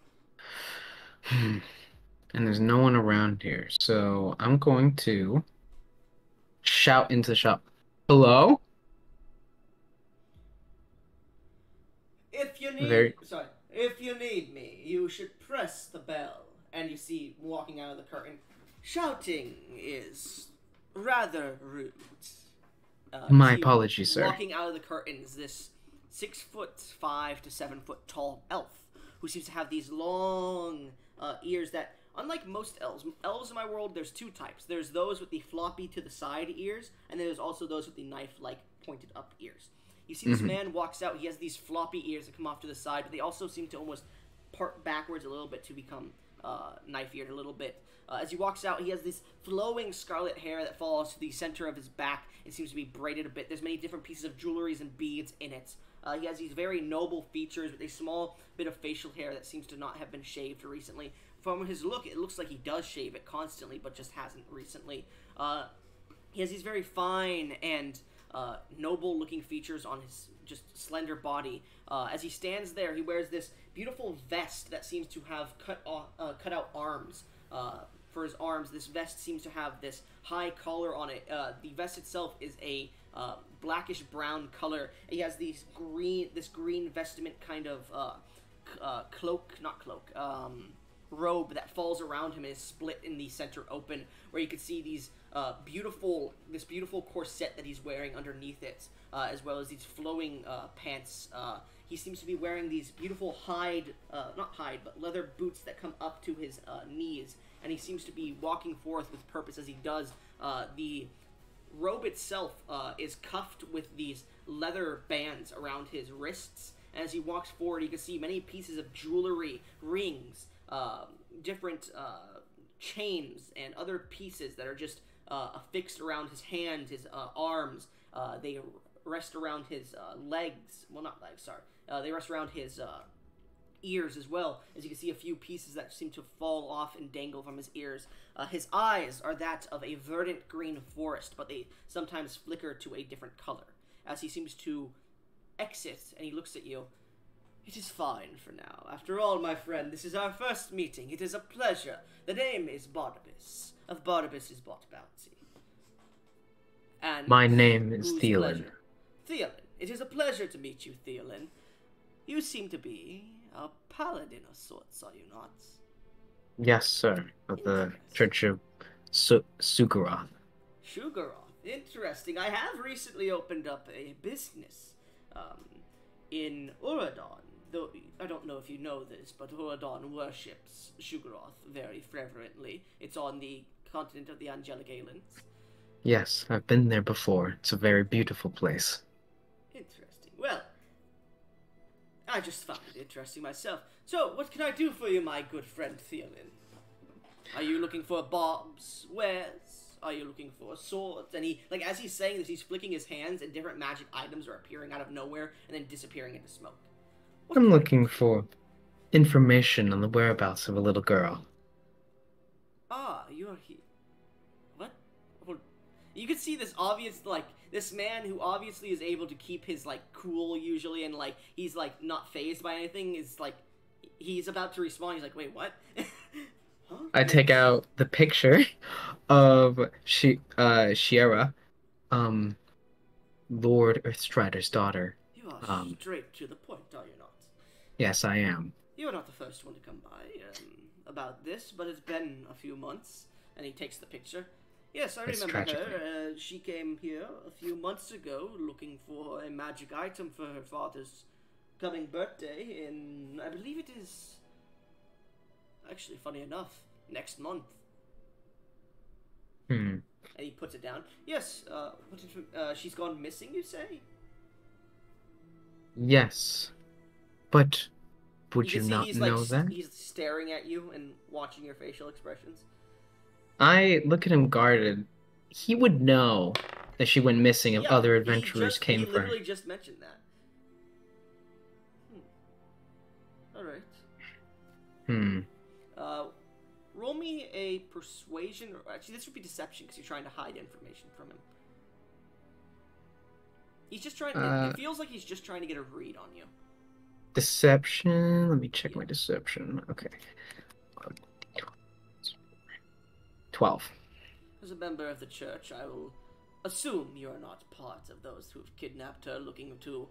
And there's no one around here, so I'm going to shout into the shop. Hello?
If you need,
Very.
sorry, if you need me, you should press the bell. And you see, walking out of the curtain, shouting is rather rude.
My apologies, sir.
Walking out of the curtains, this 6'5" to 7 foot tall elf who seems to have these long ears that, unlike most elves in my world, there's two types. There's those with the floppy to the side ears, and then there's also those with the knife-like pointed up ears. You see this man walks out, he has these floppy ears that come off to the side, but they also seem to almost part backwards a little bit to become knife-eared a little bit. As he walks out, he has this flowing scarlet hair that falls to the center of his back. It seems to be braided a bit. There's many different pieces of jewelries and beads in it. He has these very noble features with a small bit of facial hair that seems to not have been shaved recently. From his look, it looks like he does shave it constantly, but just hasn't recently. He has these very fine and noble-looking features on his just slender body. As he stands there, he wears this beautiful vest that seems to have cut out arms. For his arms, this vest seems to have this high collar on it. The vest itself is a blackish brown color. He has this green vestment kind of robe that falls around him and is split in the center open, where you can see these this beautiful corset that he's wearing underneath it, as well as these flowing pants. He seems to be wearing these beautiful leather boots that come up to his knees, and he seems to be walking forth with purpose as he does. The robe itself is cuffed with these leather bands around his wrists, and as he walks forward, you can see many pieces of jewelry, rings, different chains, and other pieces that are just affixed around his hands, his arms. They rest around his legs. Well, not legs, sorry. They rest around his ears as well, as you can see a few pieces that seem to fall off and dangle from his ears. His eyes are that of a verdant green forest, but they sometimes flicker to a different color. As he seems to exit, and he looks at you. It is fine for now. After all, my friend, this is our first meeting. It is a pleasure. The name is Barnabas, of Barnabas's Bot Bounty. And
my name is
whose
Thielen.
pleasure? Thielen. It is a pleasure to meet you, Thielen. You seem to be a paladin of sorts, are you not?
Yes, sir. Of the Church of Sugaroth.
Sugaroth. Interesting. I have recently opened up a business in Uradon. Though I don't know if you know this, but Uradon worships Sugaroth very fervently. It's on the continent of the Angelic Islands.
Yes, I've been there before. It's a very beautiful place.
Interesting. Well, I just found it interesting myself. So, what can I do for you, my good friend Thielen? Are you looking for bobs, wares, are you looking for? Swords. And he, like, as he's saying this, he's flicking his hands and different magic items are appearing out of nowhere and then disappearing into smoke. What
I'm
can I
looking
do?
for information on the whereabouts of a little girl.
Ah, you're here. What? Well, you can see this obvious, like, this man who obviously is able to keep his, like, cool usually and, like, he's, like, not phased by anything, is, like, he's about to respond. He's like, wait, what? Huh?
I take
Yes.
out the picture of Shiera, um, Lord Earthstrider's daughter.
You are
Um,
straight to the point, are you not?
yes, I am.
You're not the first one to come by about this, but it's been a few months. And he takes the picture. Yes, I
It's
remember
tragically.
her. She came here a few months ago looking for a magic item for her father's coming birthday in, I believe it is, actually, funny enough, next month.
Hmm.
And he puts it down. Yes, she's gone missing, you say?
Yes, but
You
would
can
you
see
not
he's like
know that?
he's staring at you and watching your facial expressions.
I look at him guarded. He would know that she went missing if
Yeah,
other
he
adventurers
just he
came for her.
literally just mentioned that. All right.
Hmm.
Uh, roll me a persuasion, or actually this would be deception because you're trying to hide information from him. He's just trying.
Uh,
It feels like he's just trying to get a read on you.
Deception. Let me check
Yeah.
my deception. Okay. 12.
As a member of the church, I will assume you are not part of those who have kidnapped her, looking to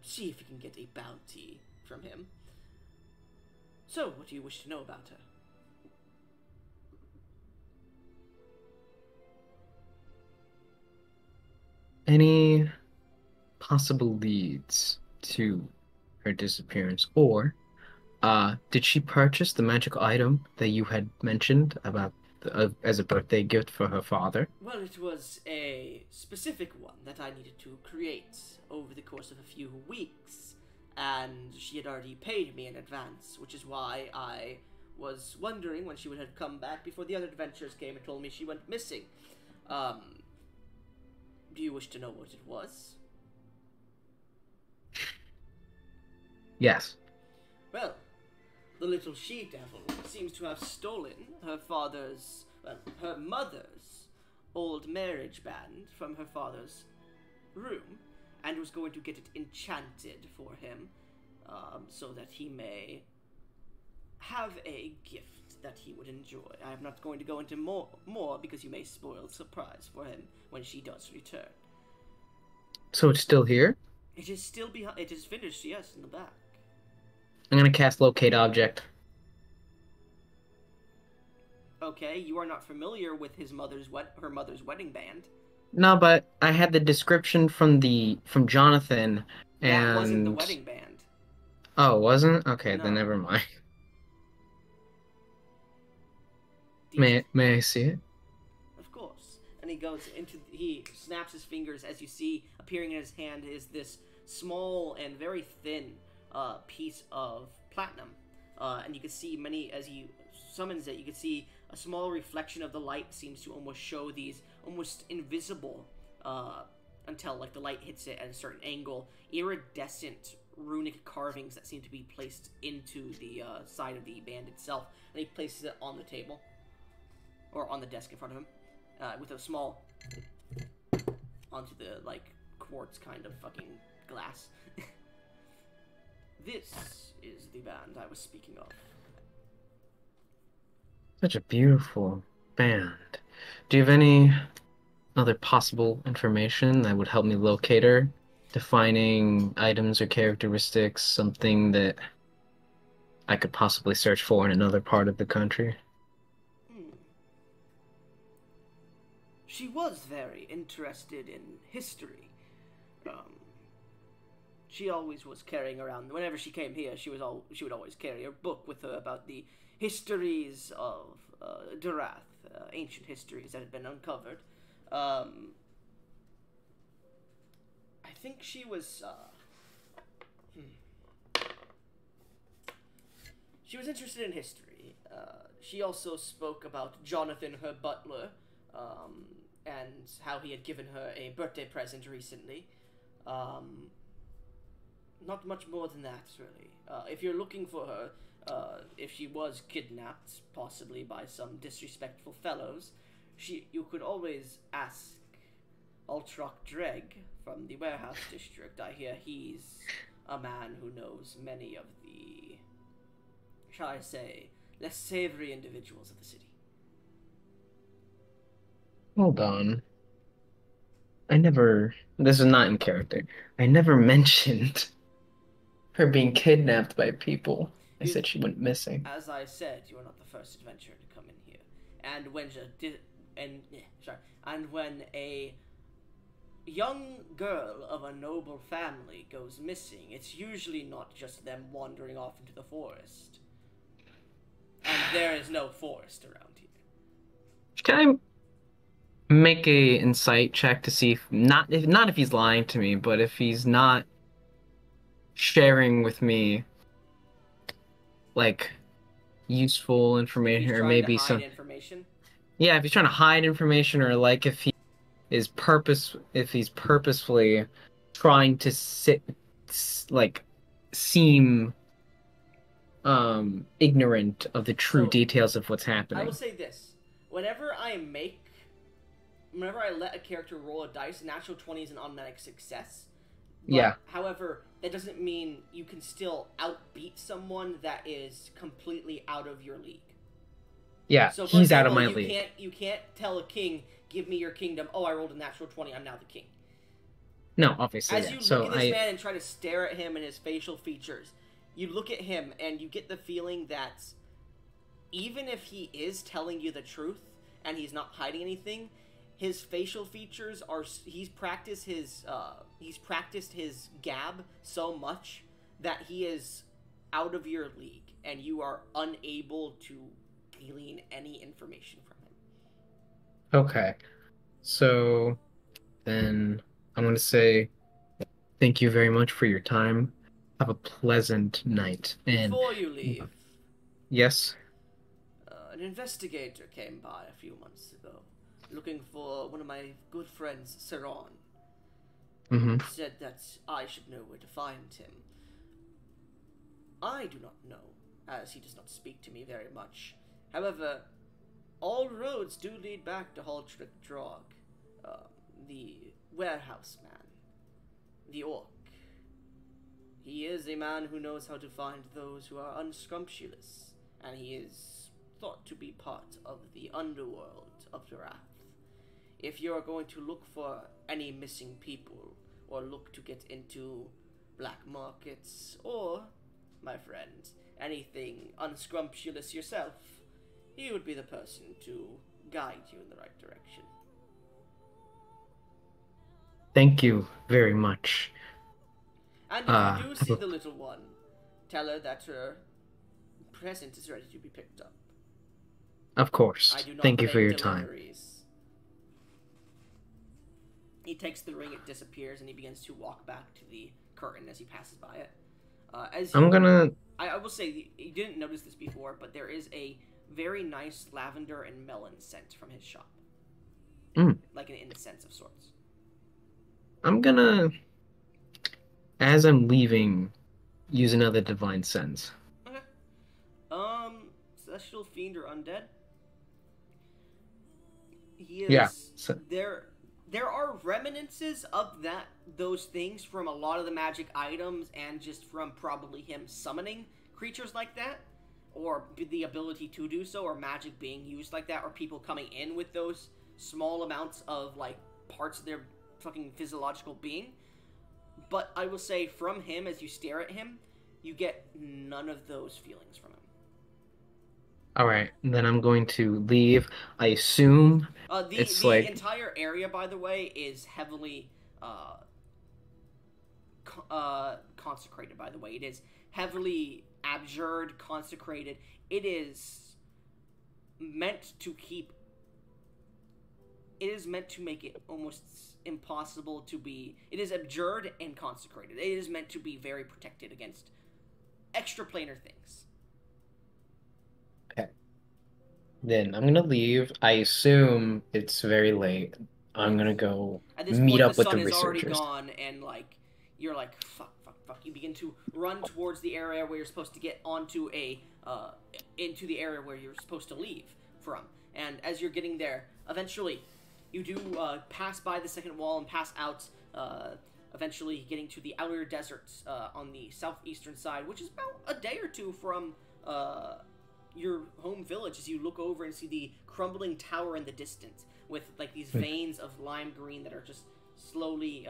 see if you can get a bounty from him. So, what do you wish to know about her?
Any possible leads to her disappearance? Or, did she purchase the magical item that you had mentioned about as a birthday gift for her father?
Well, it was a specific one that I needed to create over the course of a few weeks, and she had already paid me in advance, which is why I was wondering when she would have come back before the other adventurers came and told me she went missing. Um, do you wish to know what it was?
Yes.
Well, the little she-devil seems to have stolen her mother's old marriage band from her father's room, and was going to get it enchanted for him, so that he may have a gift that he would enjoy. I am not going to go into more because you may spoil the surprise for him when she does return.
So it's still here?
It is still behind. It is finished, yes, in the back.
I'm gonna cast Locate Object.
Okay, you are not familiar with her mother's wedding band.
No, but I had the description from Jonathan,
That wasn't the
and
wedding band.
oh, it wasn't? Okay, then
No.
never mind.
These,
May I see it?
of course. And he snaps his fingers as you see appearing in his hand is this small and very thin piece of platinum. And you can see as he summons it, you can see a small reflection of the light seems to almost show these almost invisible, until like the light hits it at a certain angle, iridescent runic carvings that seem to be placed into the side of the band itself. And he places it on the table, or on the desk in front of him, with a small onto the like quartz kind of fucking glass. This is the band I was speaking of.
Such a beautiful band. Do you have any other possible information that would help me locate her? Defining items or characteristics, something that I could possibly search for in another part of the country?
Hmm. She was very interested in history. She always was carrying around. Whenever she came here, she would always carry a book with her about the histories of Durath, ancient histories that had been uncovered. I think she was. She was interested in history. She also spoke about Jonathan, her butler, um, and how he had given her a birthday present recently. Um, Not much more than that, really. If you're looking for her, if she was kidnapped, possibly by some disrespectful fellows, you could always ask Ultrock Dreg from the warehouse district. I hear he's a man who knows many of the, shall I say, less savory individuals of the city.
Hold on. I never, this is not in character. I never mentioned her being kidnapped by people. I
You,
said she went missing.
as I said, you are not the first adventurer to come in here. And when and when a young girl of a noble family goes missing, it's usually not just them wandering off into the forest. And there is no forest around here.
Can I make a insight check to see if not if he's lying to me, but if he's not sharing with me like useful
If
information
he's
or
trying to
maybe
hide
some
information,
yeah, if he's trying to hide information or like if he's purposefully trying to like seem ignorant of the true
so
details of what's
I will
happening.
say this: whenever whenever I let a character roll a dice, a natural 20 is an automatic success. But
Yeah.
however, that doesn't mean you can still outbeat someone that is completely out of your league.
Yeah,
So, for
he's out of
example,
my league.
you can't tell a king, "Give me your kingdom." Oh, I rolled a natural 20. I'm now the king.
No, obviously,
As
yeah.
you look
So
at this man and try to stare at him and his facial features, you look at him and you get the feeling that even if he is telling you the truth and he's not hiding anything, his facial features are he's practiced his gab so much that he is out of your league and you are unable to glean any information from him.
okay. So then I'm gonna say thank you very much for your time. Have a pleasant night. And
Before you leave,
yes.
an investigator came by a few months ago looking for one of my good friends, Saron.
Hmm.
Said that I should know where to find him. I do not know, as he does not speak to me very much. However, all roads do lead back to Haldrick Drog, the warehouse man, the orc. He is a man who knows how to find those who are unscrumptious, and he is thought to be part of the underworld of Turam. If you are going to look for any missing people, or look to get into black markets, or, my friend, anything unscrumptious yourself, he would be the person to guide you in the right direction.
Thank you very much.
And if you do
Have
see
a,
the little one, tell her that her present is ready to be picked up.
of
I
course.
do not
Thank you for
make
your time.
deliveries. He takes the ring, it disappears, and he begins to walk back to the curtain as he passes by it. As
I'm
you,
gonna
I will say, you didn't notice this before, but there is a very nice lavender and melon scent from his shop,
mm,
like an incense of sorts.
I'm gonna as I'm leaving use another divine sense.
Okay. Celestial fiend or undead? He
Yeah.
is
So,
there. There are reminiscences of those things from a lot of the magic items, and just from probably him summoning creatures like that, or the ability to do so, or magic being used like that, or people coming in with those small amounts of like parts of their fucking physiological being. But I will say, from him, as you stare at him, you get none of those feelings from him.
all right, then I'm going to leave. I assume it's
The
like
entire area, by the way, is heavily uh, consecrated. By the way, it is heavily abjured, consecrated. It is meant to keep. It is meant to make it almost impossible to be. It is abjured and consecrated. It is meant to be very protected against extraplanar things.
okay. Then I'm gonna leave. I assume it's very late. I'm
Yes.
gonna go
At this
meet
point, the
up with the
sun is already
researchers.
gone, and like you're like fuck, fuck, fuck. You begin to run towards the area where you're supposed to get onto a into the area where you're supposed to leave from. And as you're getting there, eventually, you do pass by the second wall and pass out. Eventually, getting to the outer deserts on the southeastern side, which is about a day or two from your home village. As you look over and see the crumbling tower in the distance with like these veins of lime green that are just slowly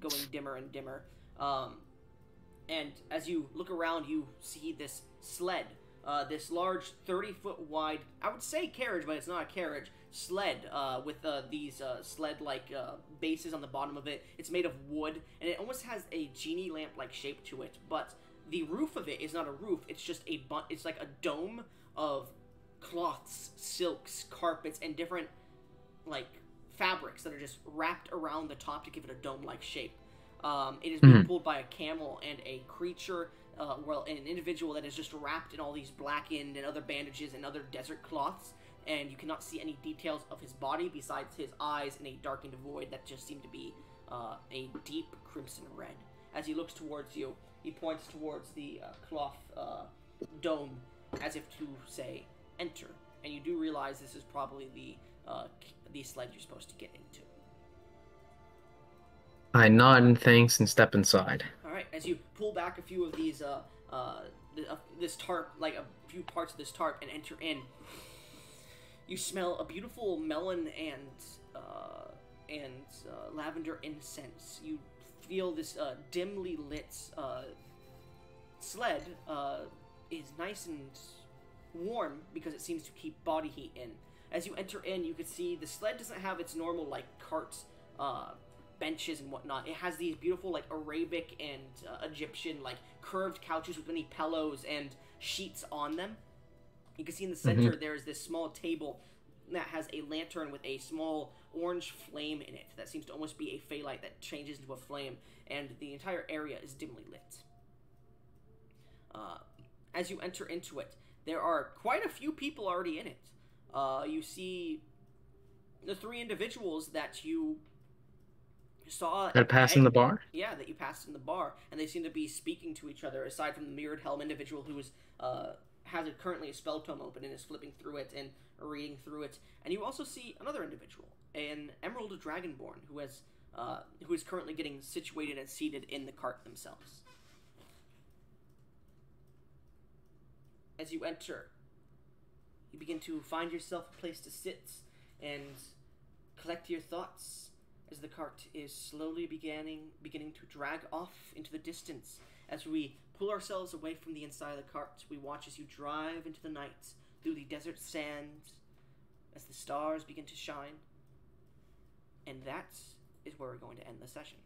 going dimmer and dimmer. Um, and as you look around, you see this sled, this large 30-foot wide, I would say carriage, but it's not a carriage, sled with these sled-like bases on the bottom of it. It's made of wood, and it almost has a genie lamp-like shape to it, but the roof of it is not a roof. It's just it's like a dome of cloths, silks, carpets, and different like fabrics that are just wrapped around the top to give it a dome-like shape. It is being
Mhm.
pulled by a camel and a creature, well, an individual that is just wrapped in all these blackened and other bandages and other desert cloths, and you cannot see any details of his body besides his eyes in a darkened void that just seem to be a deep crimson red. As he looks towards you, he points towards the cloth dome as if to say, enter. And you do realize this is probably the sled you're supposed to get into.
I nod in thanks and step inside.
All right, as you pull back a few of these, this tarp, like a few parts of this tarp, and enter in, you smell a beautiful melon and lavender incense. You feel this dimly lit sled is nice and warm because it seems to keep body heat in. As you enter in, you can see the sled doesn't have its normal like cart benches and whatnot. It has these beautiful like Arabic and Egyptian like curved couches with many pillows and sheets on them. You can see in the
Hmm.
center there's this small table that has a lantern with a small orange flame in it that seems to almost be a fey light that changes into a flame, and the entire area is dimly lit. Uh, as you enter into it, there are quite a few people already in it. You see the three individuals that you saw,
Gotta pass in the bar.
yeah, that you passed in the bar, and they seem to be speaking to each other. Aside from the mirrored helm individual who is has currently a spell tome open and is flipping through it and reading through it, and you also see another individual, an Emerald Dragonborn, who is currently getting situated and seated in the cart themselves. As you enter, you begin to find yourself a place to sit and collect your thoughts as the cart is slowly beginning to drag off into the distance. As we pull ourselves away from the inside of the cart, we watch as you drive into the night through the desert sand as the stars begin to shine. And that is where we're going to end the session.